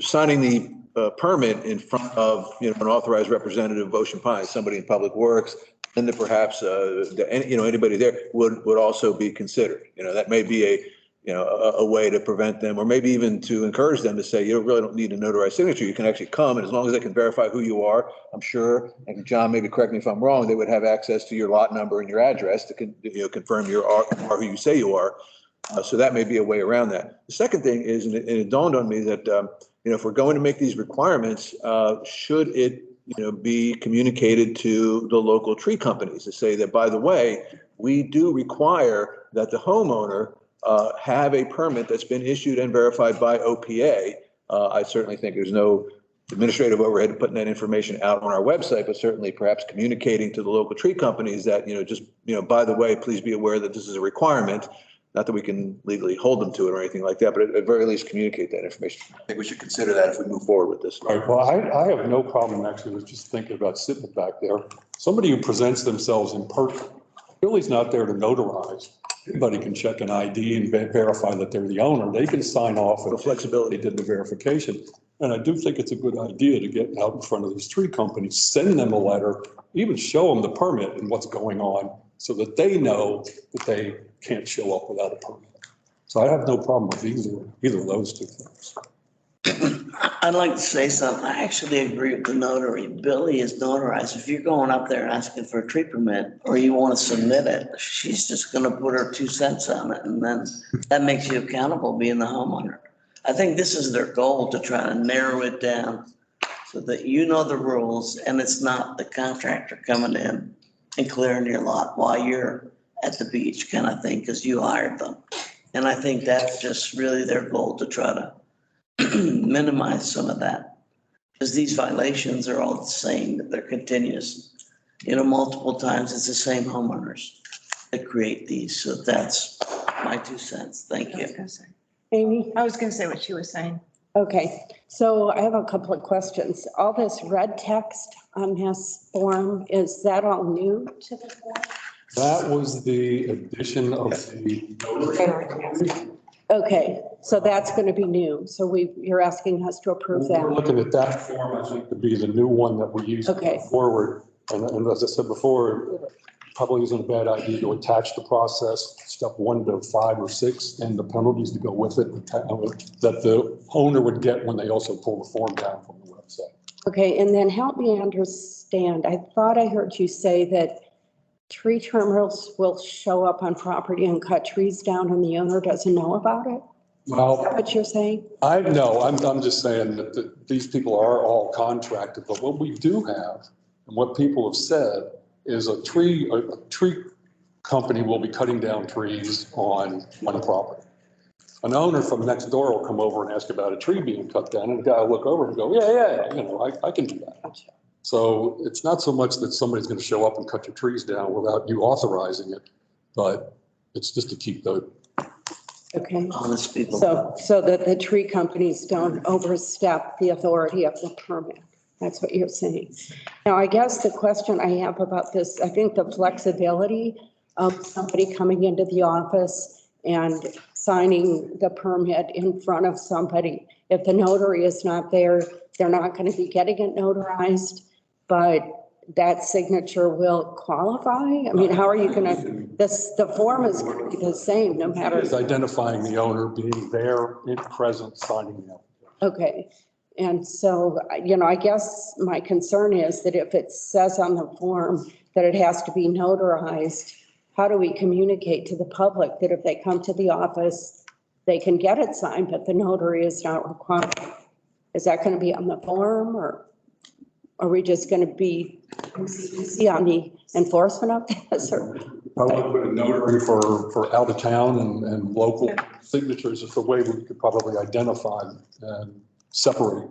signing the permit in front of, an authorized representative of Ocean Pines, somebody in Public Works, and that perhaps, anybody there would also be considered. That may be a way to prevent them, or maybe even to encourage them to say, you really don't need a notarized signature. You can actually come, and as long as they can verify who you are, I'm sure, and John, maybe correct me if I'm wrong, they would have access to your lot number and your address to confirm you are who you say you are. So that may be a way around that. The second thing is, and it dawned on me that, if we're going to make these requirements, should it, be communicated to the local tree companies to say that, by the way, we do require that the homeowner have a permit that's been issued and verified by OPA. I certainly think there's no administrative overhead putting that information out on our website, but certainly perhaps communicating to the local tree companies that, by the way, please be aware that this is a requirement. Not that we can legally hold them to it or anything like that, but at very least communicate that information. I think we should consider that if we move forward with this. Right. Well, I have no problem actually with just thinking about sitting back there. Somebody who presents themselves in person Billy's not there to notarize. Anybody can check an ID and verify that they're the owner. They can sign off. The flexibility. They did the verification. And I do think it's a good idea to get out in front of these tree companies, send them a letter, even show them the permit and what's going on so that they know that they can't show up without a permit. So I have no problem with either of those two things. I'd like to say something. I actually agree with the notary. Billy is notarized. If you're going up there asking for a tree permit or you want to submit it, she's just going to put her 2 cents on it. And then that makes you accountable being the homeowner. I think this is their goal, to try to narrow it down so that you know the rules and it's not the contractor coming in and clearing your lot while you're at the beach kind of thing, because you hired them. And I think that's just really their goal, to try to minimize some of that, because these violations are all the same, that they're continuous. Multiple times, it's the same homeowners that create these. So that's my 2 cents. Thank you. Amy? I was going to say what she was saying. Okay, so I have a couple of questions. All this red text on this form, is that all new to the form? That was the addition of the. Okay, so that's going to be new. So you're asking us to approve We're that? looking at that form, I think, to be the new one that we use Okay. forward. And as I said before, probably isn't a bad idea to attach the process, step 1 to 5 or 6, and the penalties to go with it, that the owner would get when they also pull the form down from the website. Okay, and then help me understand. I thought I heard you say that tree trimmers will show up on property and cut trees down and the owner doesn't know about it? Well, Is that what you're saying? I'm just saying that these people are all contracted, but what we do have, and what people have said, is a tree company will be cutting down trees on one property. An owner from next door will come over and ask about a tree being cut down, and the guy will look over and go, yeah, I can do that. Gotcha. So it's not so much that somebody's going to show up and cut your trees down without you authorizing it, but it's just to keep the. Okay. Honest people. So that the tree companies don't overstep the authority of the permit. That's what you're saying. Now, I guess the question I have about this, I think the flexibility of somebody coming into the office and signing the permit in front of somebody. If the notary is not there, they're not going to be getting it notarized, but that signature will qualify? I mean, how are you going to, the form is going to be the same no matter. It's identifying the owner, being there, in present, signing the application. Okay. And so, I guess my concern is that if it says on the form that it has to be notarized, how do we communicate to the public that if they come to the office, they can get it signed, but the notary is not required? Is that going to be on the form, or are we just going to be easy on the enforcement of this? Probably put a notary for out of town and local signatures is the way we could probably identify and separate.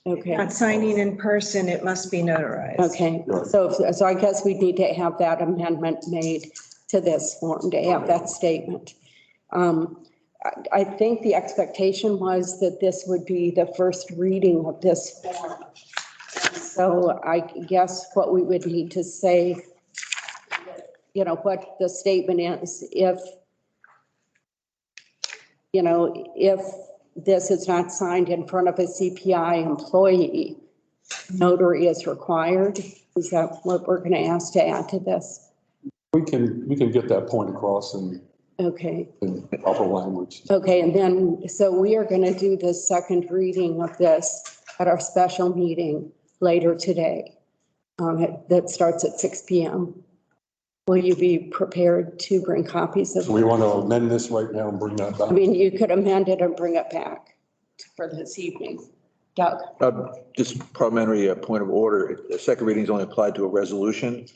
Okay. Not signing in person, it must be notarized. Okay. So I guess we need to have that amendment made to this form to have that statement. I think the expectation was that this would be the first reading of this form. So I guess what we would need to say, what the statement is, if this is not signed in front of a CPI employee, notary is required. Is that what we're going to ask to add to this? We can get that point across in proper language. Okay, and then, so we are going to do the second reading of this at our special meeting later today. That starts at 6 p.m. Will you be prepared to bring copies of? So we want to amend this right now and bring that back. I mean, you could amend it and bring it back for this evening. Doug? Just parliamentary point of order. The second reading is only applied to a resolution.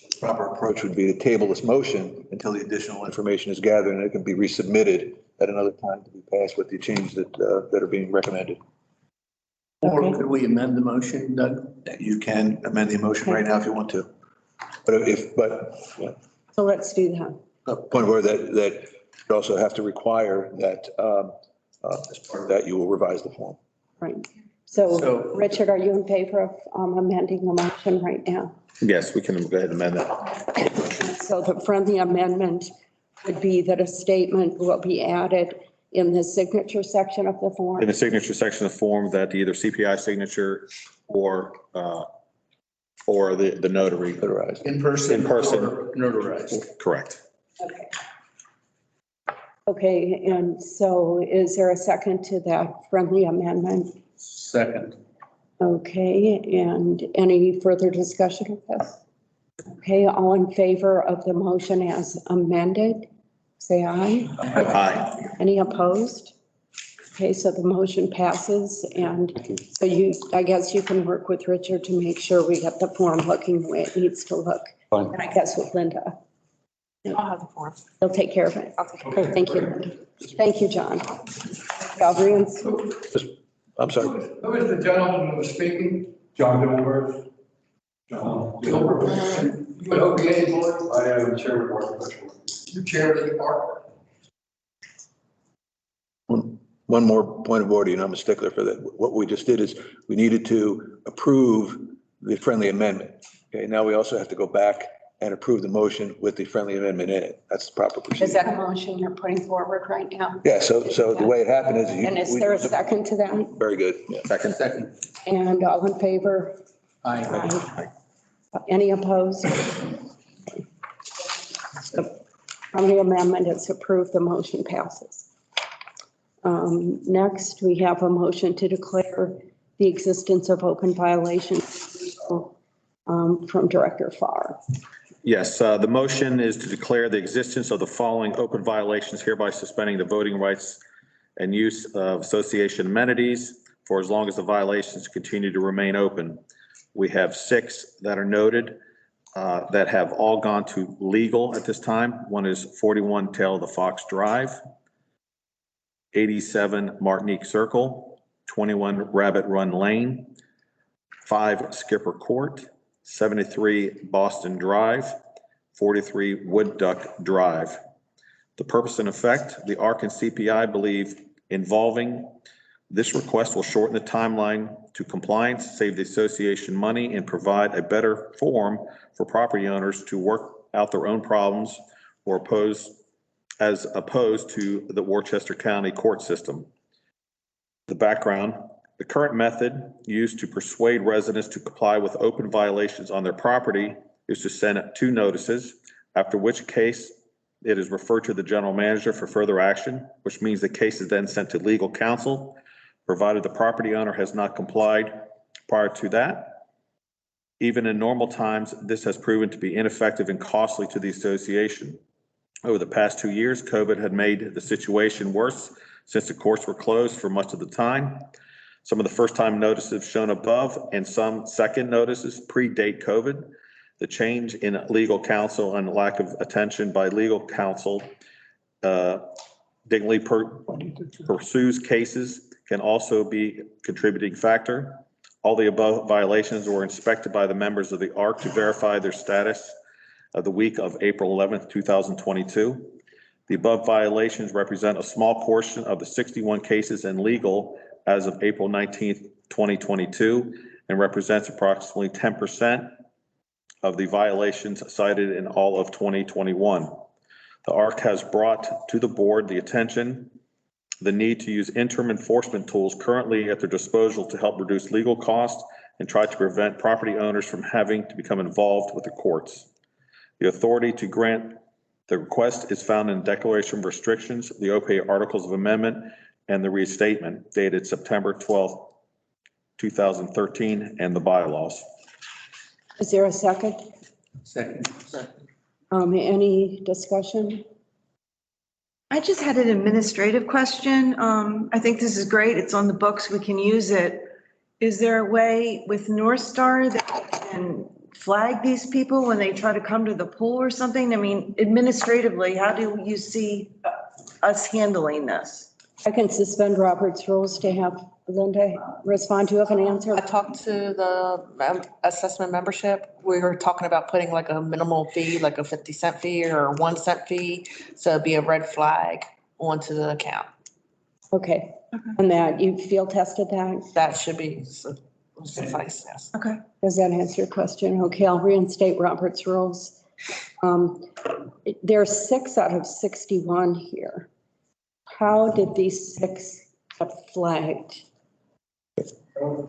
The proper approach would be to table this motion until the additional information is gathered, and it can be resubmitted at another time to be passed with the changes that are being recommended. Or could we amend the motion, Doug? You can amend the motion right now if you want to. But So let's do that. point of order that you also have to require that as part of that, you will revise the form. Right. So Richard, are you in favor of amending the motion right now? Yes, we can go ahead and amend that. so the friendly amendment would be that a statement will be added in the signature section of the In form. the signature section of the form that either CPI signature or the notary. Notarized. In person. In person. Or notarized. Correct. Okay. Okay, and so is there a second to that friendly amendment? Second. Okay, and any further discussion of this? Okay, all in favor of the motion as amended, say aye. Aye. Any opposed? Okay, so the motion passes, and so I guess you can work with Richard to make sure we get the form looking the way it needs to look. Fine. And I guess with Linda, I'll have the form. they'll take care of it. I'll take care of it. Thank you. Thank you, John. Galbraith? I'm sorry. Who was the gentleman who was speaking? John Gilbert. John. You an OBA board? I am chairman of our professional. You chair of the department? One more point of order, and I'm a stickler for that. What we just did is we needed to approve the friendly amendment. Okay, now we also have to go back and approve the motion with the friendly amendment in it. That's the proper procedure. Is that a motion you're putting forward right now? Yeah, so the way it happened is. And is there a second to that? Very good. Yeah. Second. And all in favor? Aye. Aye. Any opposed? The friendly amendment is approved, the motion passes. Next, we have a motion to declare the existence of open violations from Director Farr. Yes, the motion is to declare the existence of the following open violations, hereby suspending the voting rights and use of association amenities for as long as the violations continue to remain open. We have 6 that are noted that have all gone to legal at this time. One is 41 Tail of the Fox Drive, 87 Martinique Circle, 21 Rabbit Run Lane, 5 Skipper Court, 73 Boston Drive, 43 Wood Duck Drive. The purpose and effect, the ARC and CPI believe involving this request will shorten the timeline to compliance, save the association money, and provide a better forum for property owners to work out their own problems as opposed to the Worcester County court system. The background, the current method used to persuade residents to comply with open violations on their property is to send 2 notices, after which case it is referred to the general manager for further action, which means the case is then sent to legal counsel, provided the property owner has not complied prior to that. Even in normal times, this has proven to be ineffective and costly to the association. Over the past 2 years, COVID had made the situation worse since the courts were closed for much of the time. Some of the first-time notices shown above and some second notices predate COVID. The change in legal counsel and lack of attention by legal counsel diligently pursues cases can also be a contributing factor. All the above violations were inspected by the members of the ARC to verify their status of the week of April 11th, 2022. The above violations represent a small portion of the 61 cases in legal as of April 19th, 2022, and represents approximately 10% of the violations cited in all of 2021. The ARC has brought to the board the attention the need to use interim enforcement tools currently at their disposal to help reduce legal costs and try to prevent property owners from having to become involved with the courts. The authority to grant the request is found in Declaration of Restrictions, the OPA Articles of Amendment, and the Restatement dated September 12th, 2013, and the Bylaws. Is there a second? Second. Any discussion? I just had an administrative question. I think this is great. It's on the books. We can use it. Is there a way with North Star that we can flag these people when they try to come to the pool or something? I mean, administratively, how do you see us handling this? I can suspend Robert's rules to have Linda respond. Do you have an answer? I talked to the assessment membership. We were talking about putting like a minimal fee, like a 50-cent fee or a 1-cent fee. So it'd be a red flag onto the account. Okay. And that you field tested that? That should be suffice, yes. Okay. Does that answer your question? Okay, I'll reinstate Robert's rules. There's 6 out of 61 here. How did these 6 get flagged?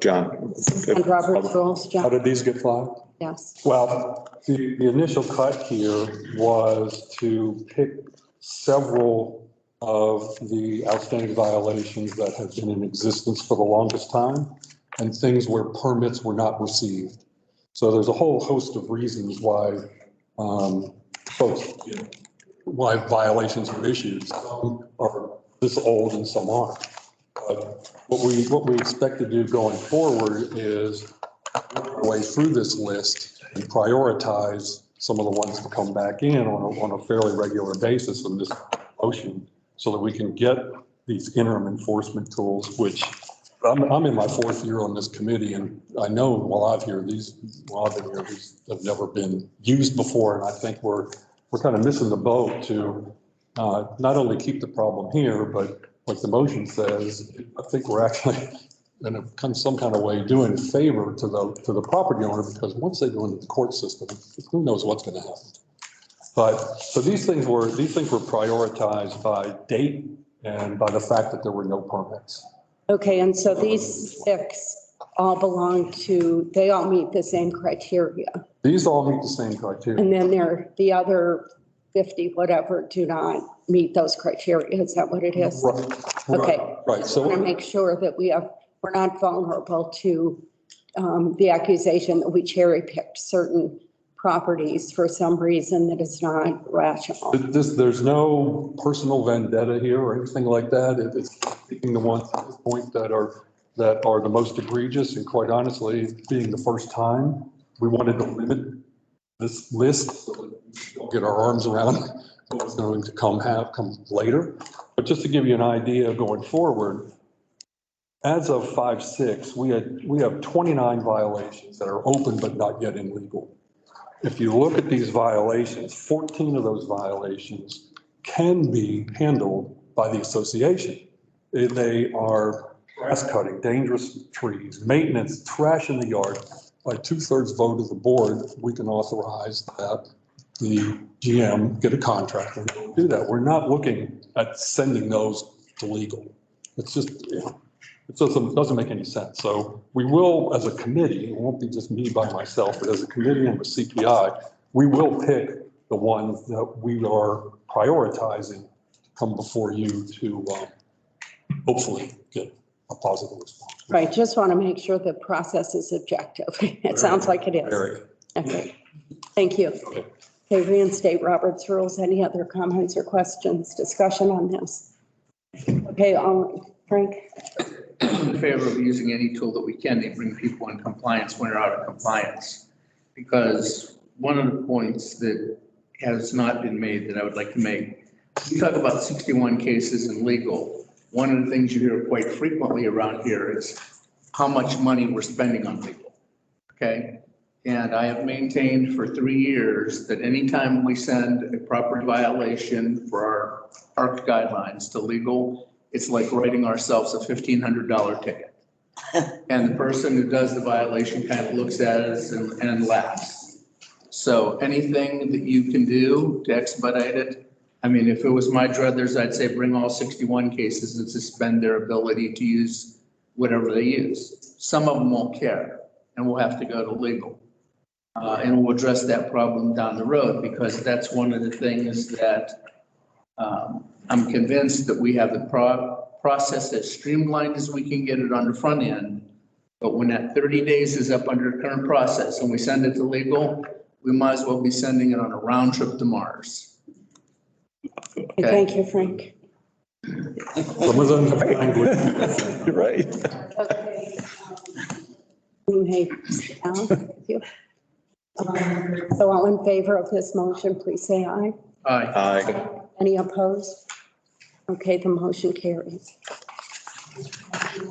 John. And Robert's rules, How John? did these get flagged? Yes. Well, the initial cut here was to pick several of the outstanding violations that have been in existence for the longest time and things where permits were not received. So there's a whole host of reasons why why violations are issued. Some are this old and some aren't. But what we expect to do going forward is work our way through this list and prioritize some of the ones to come back in on a fairly regular basis in this motion so that we can get these interim enforcement tools, which I'm in my 4th year on this committee, and I know while I've been here, these have never been used before, and I think we're kind of missing the boat to not only keep the problem here, but like the motion says, I think we're actually in some kind of way doing a favor to the property owner, because once they go into the court system, who knows what's going to happen. But so these things were prioritized by date and by the fact that there were no permits. Okay, and so these 6 all belong to, they all meet the same criteria. These all meet the same criteria. And then the other 50, whatever, do not meet those criteria. Is that what it is? Right. Okay. Right. So I want to make sure that we're not vulnerable to the accusation that we cherry picked certain properties for some reason that is not rational. There's no personal vendetta here or anything like that. It's picking the ones at this point that are the most egregious, and quite honestly, being the first time, we wanted to limit this list so that we don't get our arms around what's going to come later. But just to give you an idea going forward, as of 5/6, we have 29 violations that are open but not yet in legal. If you look at these violations, 14 of those violations can be handled by the association. They are grass cutting, dangerous trees, maintenance, trash in the yard. By 2/3 vote of the board, we can authorize that the GM get a contractor and do that. We're not looking at sending those to legal. It's just, it doesn't make any sense. So we will, as a committee, it won't be just me by myself, but as a committee and with CPI, we will pick the ones that we are prioritizing to come before you to hopefully get a positive response. Right, just want to make sure the process is objective. It sounds like it is. Very. Okay, thank you. Okay, reinstate Robert's rules. Any other comments or questions, discussion on this? Okay, Frank? I'm in favor of using any tool that we can to bring people in compliance when they're out of compliance. Because one of the points that has not been made that I would like to make, you talk about 61 cases in legal. One of the things you hear quite frequently around here is how much money we're spending on legal, okay? And I have maintained for 3 years that anytime we send a property violation for our ARC guidelines to legal, it's like writing ourselves a $1,500 ticket. And the person who does the violation kind of looks at us and laughs. So anything that you can do to expedite it, I mean, if it was my druthers, I'd say bring all 61 cases and suspend their ability to use whatever they use. Some of them won't care, and we'll have to go to legal. And we'll address that problem down the road, because that's one of the things that I'm convinced that we have the process as streamlined as we can get it on the front end. But when that 30 days is up under the current process and we send it to legal, we might as well be sending it on a round trip to Mars. Okay. Thank you, Frank. Some of them have language. You're right. Okay. Hey, Al, thank you. So all in favor of this motion, please say aye. Aye. Aye. Any opposed? Okay, the motion carries.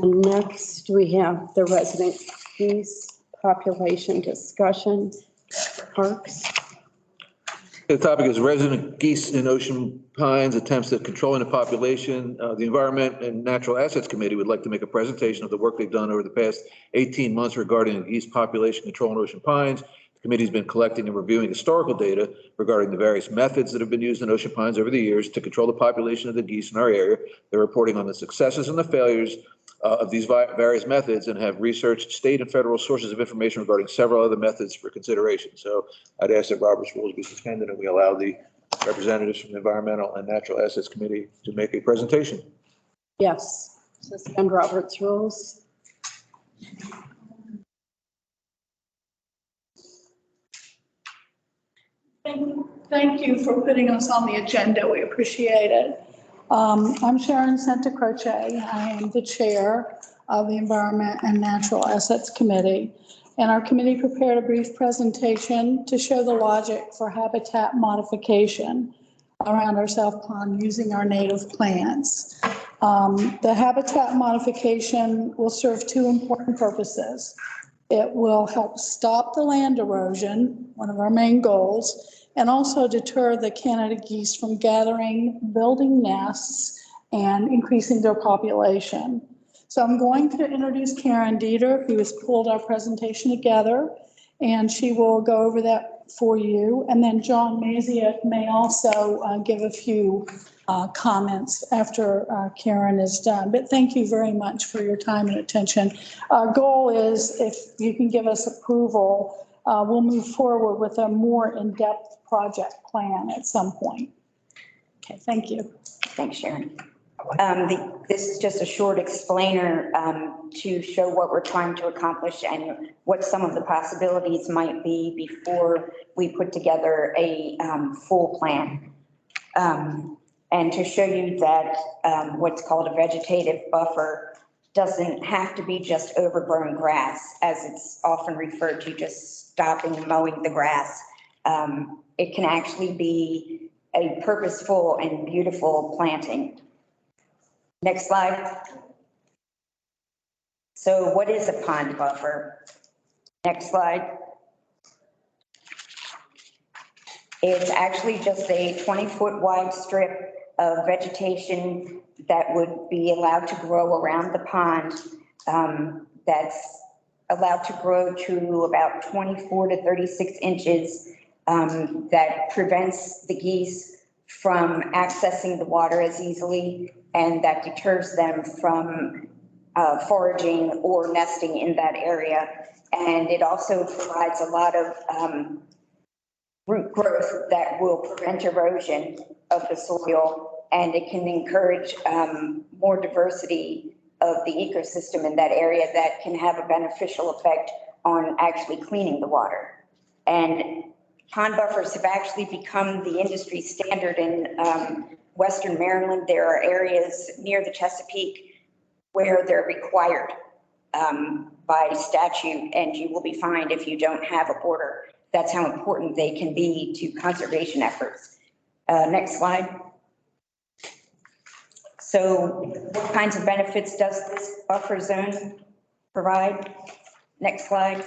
And next, we have the resident geese population discussion. Parks. The topic is resident geese in Ocean Pines attempts at controlling the population. The Environment and Natural Assets Committee would like to make a presentation of the work they've done over the past 18 months regarding the geese population control in Ocean Pines. The Committee's been collecting and reviewing historical data regarding the various methods that have been used in Ocean Pines over the years to control the population of the geese in our area. They're reporting on the successes and the failures of these various methods and have researched state and federal sources of information regarding several other methods for consideration. So I'd ask that Robert's rules be suspended and we allow the representatives from the Environmental and Natural Assets Committee to make a presentation. Yes, suspend Robert's rules. Thank you for putting us on the agenda. We appreciate it. I'm Sharon Santa Croce. I am the chair of the Environment and Natural Assets Committee. And our committee prepared a brief presentation to show the logic for habitat modification around our South Pond using our native plants. The habitat modification will serve two important purposes. It will help stop the land erosion, one of our main goals, and also deter the Canada geese from gathering, building nests, and increasing their population. So I'm going to introduce Karen Dieter, who has pulled our presentation together, and she will go over that for you. And then John Maziak may also give a few comments after Karen is done. But thank you very much for your time and attention. Our goal is, if you can give us approval, we'll move forward with a more in-depth project plan at some point. Okay, thank you. Thanks, Sharon. This is just a short explainer to show what we're trying to accomplish and what some of the possibilities might be before we put together a full plan. And to show you that what's called a vegetative buffer doesn't have to be just overgrown grass, as it's often referred to, just stopping mowing the grass. It can actually be a purposeful and beautiful planting. Next slide. So what is a pond buffer? Next slide. It's actually just a 20-foot wide strip of vegetation that would be allowed to grow around the pond. That's allowed to grow to about 24 to 36 inches. That prevents the geese from accessing the water as easily, and that deters them from foraging or nesting in that area. And it also provides a lot of root growth that will prevent erosion of the soil, and it can encourage more diversity of the ecosystem in that area that can have a beneficial effect on actually cleaning the water. And pond buffers have actually become the industry standard in Western Maryland. There are areas near the Chesapeake where they're required by statute, and you will be fined if you don't have a border. That's how important they can be to conservation efforts. Next slide. So what kinds of benefits does this buffer zone provide? Next slide.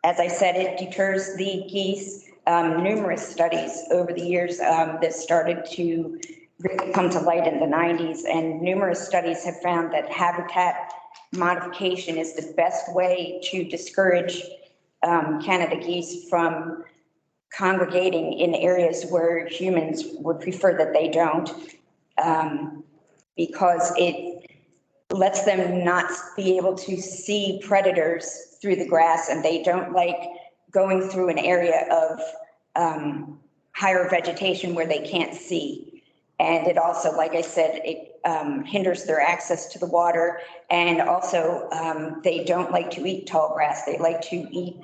As I said, it deters the geese. Numerous studies over the years that started to really come to light in the 90s, and numerous studies have found that habitat modification is the best way to discourage Canada geese from congregating in areas where humans would prefer that they don't, because it lets them not be able to see predators through the grass, and they don't like going through an area of higher vegetation where they can't see. And it also, like I said, it hinders their access to the water. And also, they don't like to eat tall grass. They like to eat,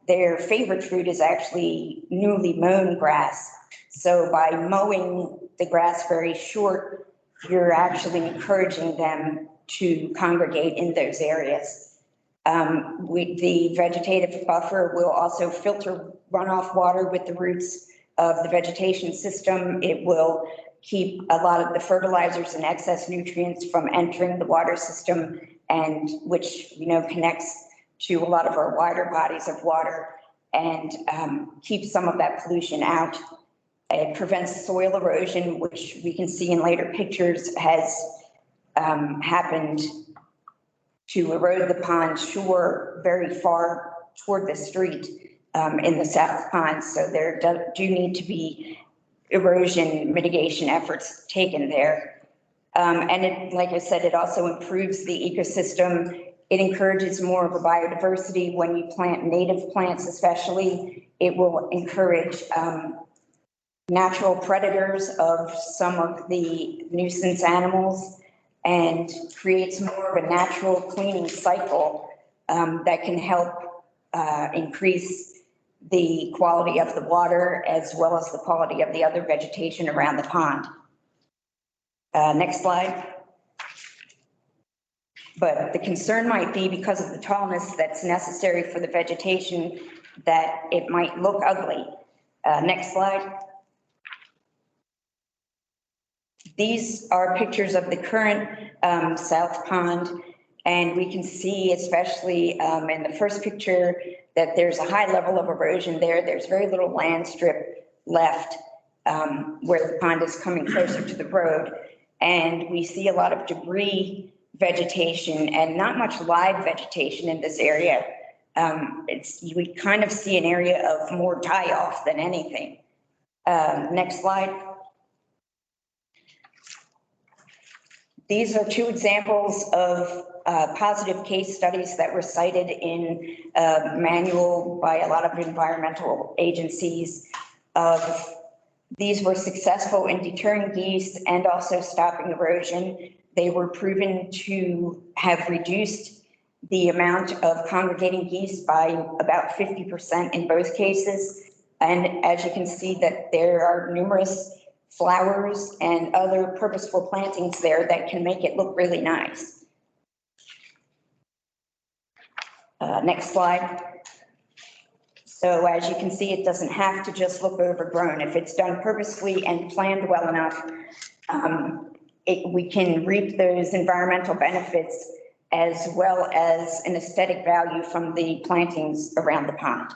their favorite fruit is actually newly mown grass. So by mowing the grass very short, you're actually encouraging them to congregate in those areas. The vegetative buffer will also filter runoff water with the roots of the vegetation system. It will keep a lot of the fertilizers and excess nutrients from entering the water system, and which, you know, connects to a lot of our wider bodies of water, and keeps some of that pollution out. It prevents soil erosion, which we can see in later pictures has happened to erode the pond shore very far toward the street in the South Pond. So there do need to be erosion mitigation efforts taken there. And it, like I said, it also improves the ecosystem. It encourages more of a biodiversity. When you plant native plants especially, it will encourage natural predators of some of the nuisance animals and creates more of a natural cleaning cycle that can help increase the quality of the water as well as the quality of the other vegetation around the pond. Next slide. But the concern might be because of the tallness that's necessary for the vegetation that it might look ugly. Next slide. These are pictures of the current South Pond, and we can see, especially in the first picture, that there's a high level of erosion there. There's very little land strip left where the pond is coming closer to the road. And we see a lot of debris vegetation and not much live vegetation in this area. We kind of see an area of more die-off than anything. Next slide. These are two examples of positive case studies that were cited in a manual by a lot of environmental agencies. These were successful in deterring geese and also stopping erosion. They were proven to have reduced the amount of congregating geese by about 50% in both cases. And as you can see, that there are numerous flowers and other purposeful plantings there that can make it look really nice. Next slide. So as you can see, it doesn't have to just look overgrown. If it's done purposefully and planned well enough, we can reap those environmental benefits as well as an aesthetic value from the plantings around the pond.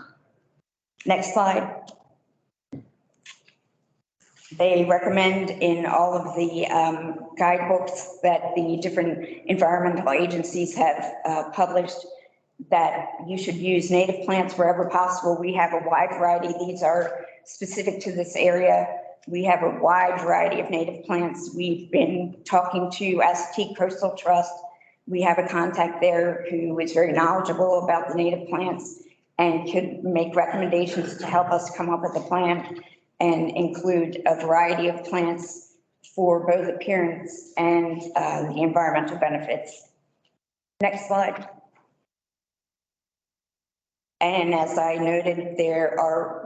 Next slide. They recommend in all of the guidebooks that the different environmental agencies have published that you should use native plants wherever possible. We have a wide variety. These are specific to this area. We have a wide variety of native plants. We've been talking to Assateague Coastal Trust. We have a contact there who is very knowledgeable about the native plants and could make recommendations to help us come up with a plan and include a variety of plants for both appearance and the environmental benefits. Next slide. And as I noted,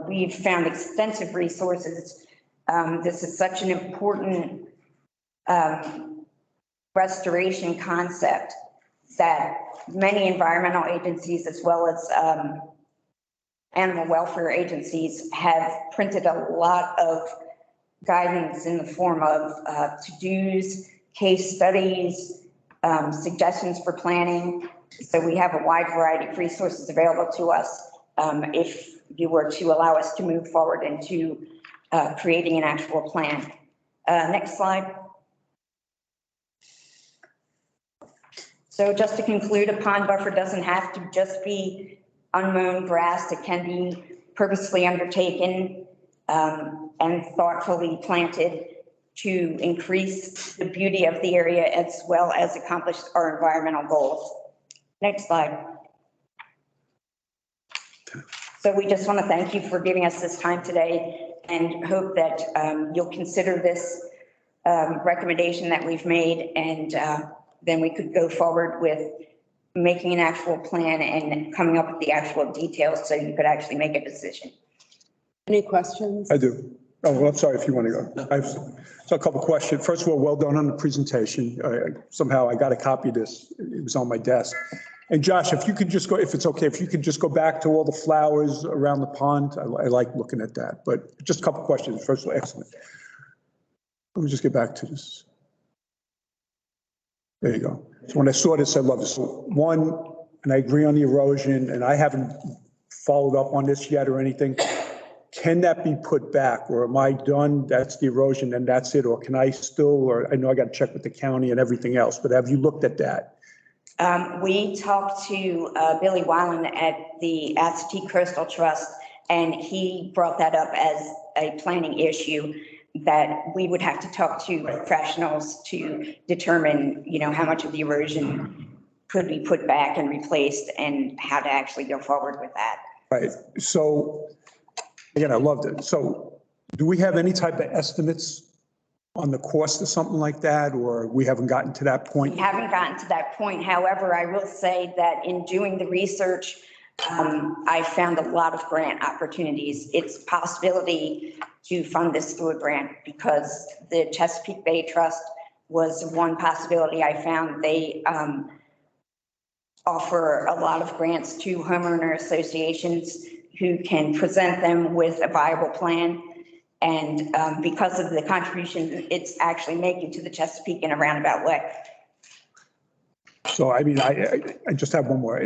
we've found extensive resources. This is such an important restoration concept that many environmental agencies as well as animal welfare agencies have printed a lot of guidance in the form of to-dos, case studies, suggestions for planning. So we have a wide variety of resources available to us if you were to allow us to move forward into creating an actual plan. Next slide. So just to conclude, a pond buffer doesn't have to just be unmown grass. It can be purposefully undertaken and thoughtfully planted to increase the beauty of the area as well as accomplish our environmental goals. Next slide. So we just want to thank you for giving us this time today and hope that you'll consider this recommendation that we've made, and then we could go forward with making an actual plan and coming up with the actual details so you could actually make a decision. Any questions? I do. Oh, well, I'm sorry if you want to go. I have a couple of questions. First of all, well done on the presentation. Somehow I got a copy of this. It was on my desk. And Josh, if you could just go, if it's okay, if you could just go back to all the flowers around the pond. I like looking at that, but just a couple of questions. First of all, excellent. Let me just get back to this. There you go. So when I saw this, I love this. So one, and I agree on the erosion, and I haven't followed up on this yet or anything. Can that be put back, or am I done? That's the erosion and that's it? Or can I still, or I know I got to check with the county and everything else, but have you looked at that? We talked to Billy Weiland at the Assateague Coastal Trust, and he brought that up as a planning issue, that we would have to talk to professionals to determine, how much of the erosion could be put back and replaced and how to actually go forward with that. Right. So, again, I loved it. So do we have any type of estimates on the cost of something like that, or we haven't gotten to that point? We haven't gotten to that point. However, I will say that in doing the research, I found a lot of grant opportunities. It's a possibility to fund this through a grant because the Chesapeake Bay Trust was one possibility I found. They offer a lot of grants to homeowner associations who can present them with a viable plan. And because of the contribution it's actually making to the Chesapeake in a roundabout way. So, I mean, I just have one more.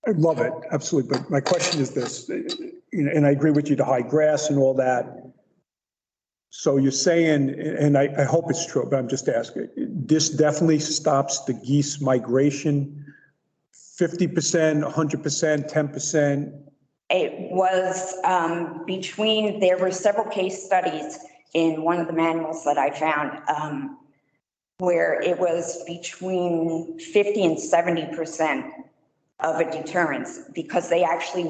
I love it, absolutely. But my question is this, and I agree with you, the high grass and all that. So you're saying, and I hope it's true, but I'm just asking, this definitely stops the geese migration, 50%, 100%, 10%? It was there were several case studies in one of the manuals that I found where it was between 50 and 70% of a deterrence, because they actually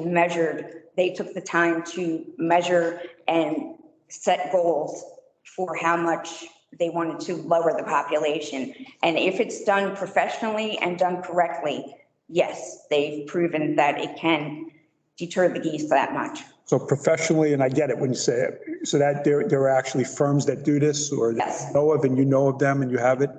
they took the time to measure and set goals for how much they wanted to lower the population. And if it's done professionally and done correctly, yes, they've proven that it can deter the geese that much. So professionally, and I get it when you say it, so that there are actually firms that do this, or yes, you know of, and you know of them and you have it?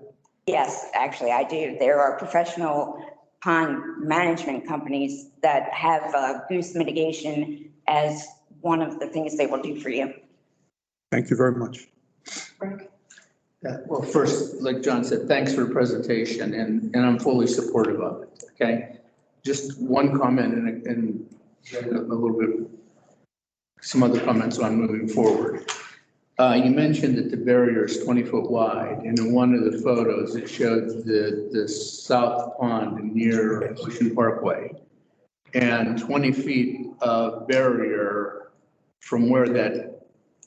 Yes, actually I do. There are professional pond management companies that have goose mitigation as one of the things they will do for you. Thank you very much. Yeah, well, first, like John said, thanks for the presentation, and I'm fully supportive of it, okay? Just one comment and a little bit, some other comments on moving forward. You mentioned that the barrier is 20 foot wide, and in one of the photos, it showed the south pond near Ocean Parkway. And 20 feet of barrier from where that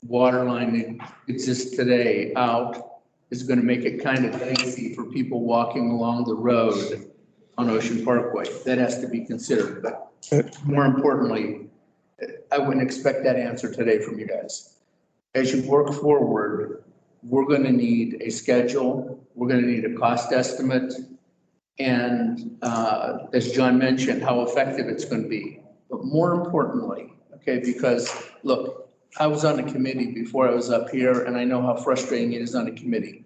water line exists today out is going to make it kind of dicey for people walking along the road on Ocean Parkway. That has to be considered. But more importantly, I wouldn't expect that answer today from you guys. As you work forward, we're going to need a schedule. We're going to need a cost estimate. And as John mentioned, how effective it's going to be. But more importantly, okay, because look, I was on a committee before I was up here, and I know how frustrating it is on a committee.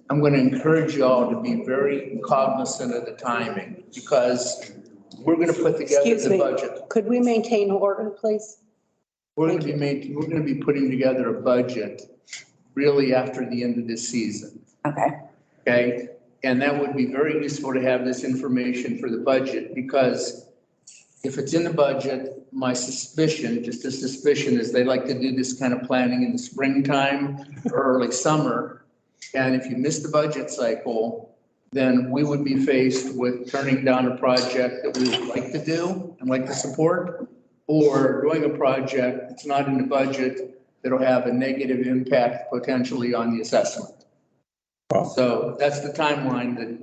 I'm going to encourage you all to be very cognizant of the timing, because we're going to put together the budget. Could we maintain order, please? We're going to be putting together a budget really after the end of this season. Okay. Okay. And that would be very useful to have this information for the budget, because if it's in the budget, my suspicion, just a suspicion, is they like to do this kind of planning in the springtime or early summer. And if you miss the budget cycle, then we would be faced with turning down a project that we would like to do and like to support, or doing a project that's not in the budget that'll have a negative impact potentially on the assessment. So that's the timeline that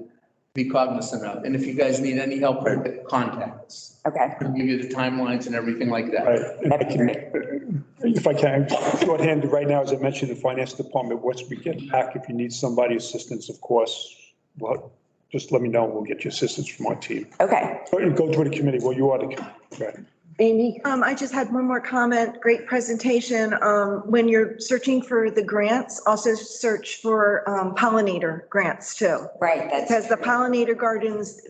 be cognizant of. And if you guys need any help, contact us. Okay. I'll give you the timelines and everything like that. If I can, shorthanded right now, as I mentioned, the finance department, once we get back, if you need somebody assistance, of course, well, just let me know. We'll get you assistance from our team. Okay. Go to the committee. Well, you are the committee. Right. Amy? I just had one more comment. Great presentation. When you're searching for the grants, also search for pollinator grants too. Right. Because the pollinator gardens,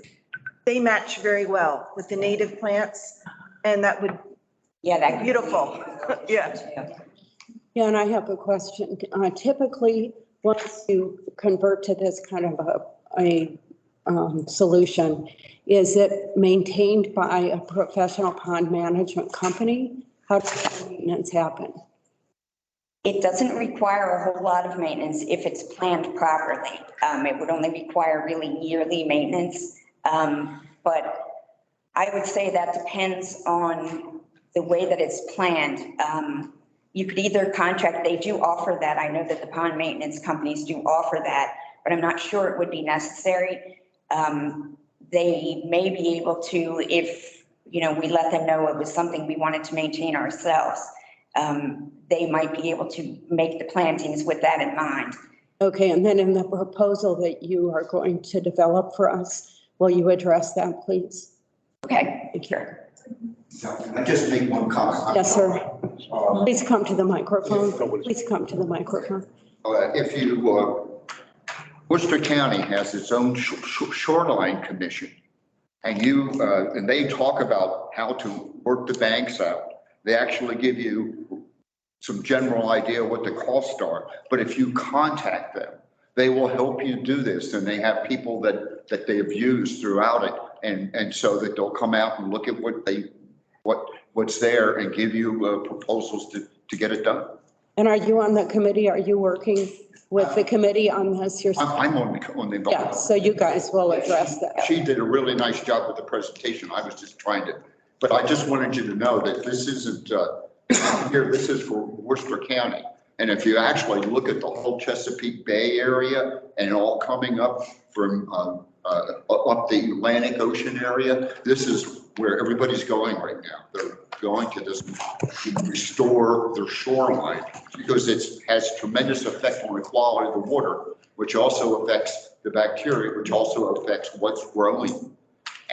they match very well with the native plants, and that would be beautiful. Yeah. Yeah, and I have a question. Typically, once you convert to this kind of a solution, is it maintained by a professional pond management company? How does the maintenance happen? It doesn't require a whole lot of maintenance if it's planned properly. It would only require really yearly maintenance. But I would say that depends on the way that it's planned. You could either contract, they do offer that. I know that the pond maintenance companies do offer that, but I'm not sure it would be necessary. They may be able to, if, we let them know it was something we wanted to maintain ourselves. They might be able to make the plantings with that in mind. Okay, and then in the proposal that you are going to develop for us, will you address that, please? Okay, thank you. I just make one comment. Yes, sir. Please come to the microphone. Please come to the microphone. If you, Worcester County has its own shoreline commission, and they talk about how to work the banks out. They actually give you some general idea what the costs are, but if you contact them, they will help you do this, and they have people that they have used throughout it, and so that they'll come out and look at what's there and give you proposals to get it done. And are you on the committee? Are you working with the committee on this yourself? I'm on the. Yeah, so you guys will address that. She did a really nice job with the presentation. I was just trying to, but I just wanted you to know that this isn't here. This is for Worcester County. And if you actually look at the whole Chesapeake Bay area and all coming up from up the Atlantic Ocean area, this is where everybody's going right now. They're going to this restore their shoreline because it has tremendous effect on the quality of the water, which also affects the bacteria, which also affects what's growing.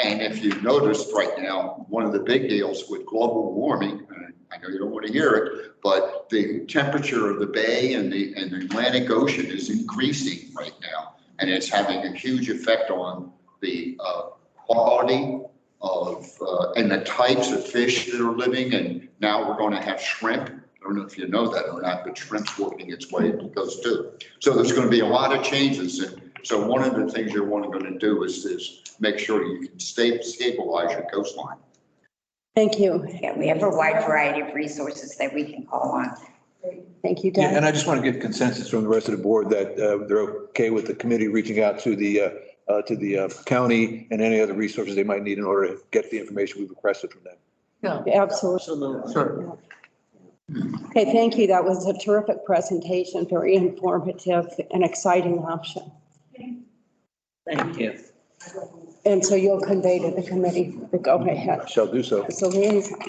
And if you've noticed right now, one of the big deals with global warming, and I know you don't want to hear it, but the temperature of the bay and the Atlantic Ocean is increasing right now. And it's having a huge effect on the quality of and the types of fish that are living. And now we're going to have shrimp. I don't know if you know that or not, but shrimp's working its way to those too. So there's going to be a lot of changes. And so one of the things you're going to do is make sure you can stabilize your coastline. Thank you. Yeah, we have a wide variety of resources that we can call on. Thank you, Yeah, Dan. and I just want to get consensus from the rest of the board that they're okay with the committee reaching out to the county and any other resources they might need in order to get the information we've requested from them. Yeah, absolutely. Sure. Okay, thank you. That was a terrific presentation, very informative and exciting option. Thank you. And so you'll convey to the committee the go-ahead. Shall do so. As a liaison.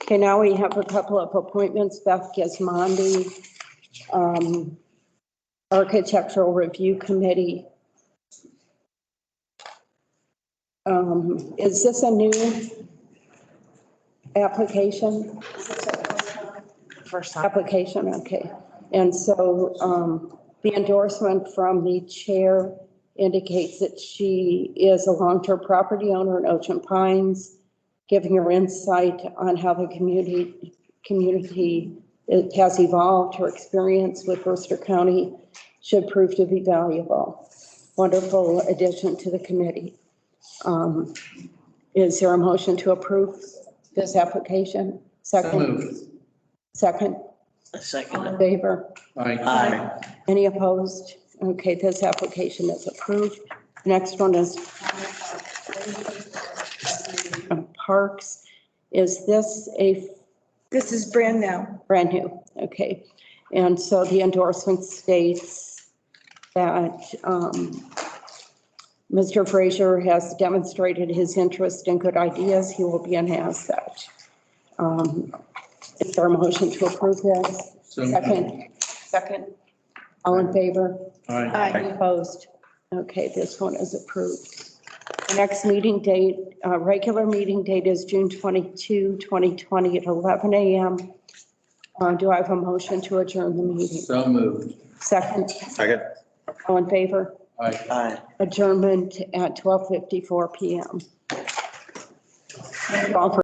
Okay, now we have a couple of appointments. Beth Gismondi, Architectural Review Committee. Is this a new application? First time. Application, okay. And so the endorsement from the chair indicates that she is a long-term property owner in Ocean Pines, giving her insight on how the community it has evolved. Her experience with Worcester County should prove to be valuable. Wonderful addition to the committee. Is there a motion to approve this application? Second. Second. Second. In favor? Aye. Any opposed? Okay, this application is approved. Next one is Parks. Is this This is brand new. brand new? Okay. And so the endorsement states that Mr. Frazier has demonstrated his interest in good ideas. He will be an asset. Is there a motion to approve this? Second. Second. All in favor? Aye. Opposed? Okay, this one is approved. The next meeting date, regular meeting date is June 22, 2020 at 11 a.m. Do I have a motion to adjourn the meeting? So moved. Second. Second. All in favor? Aye. Adjournment at 12:54 p.m. Thank you all for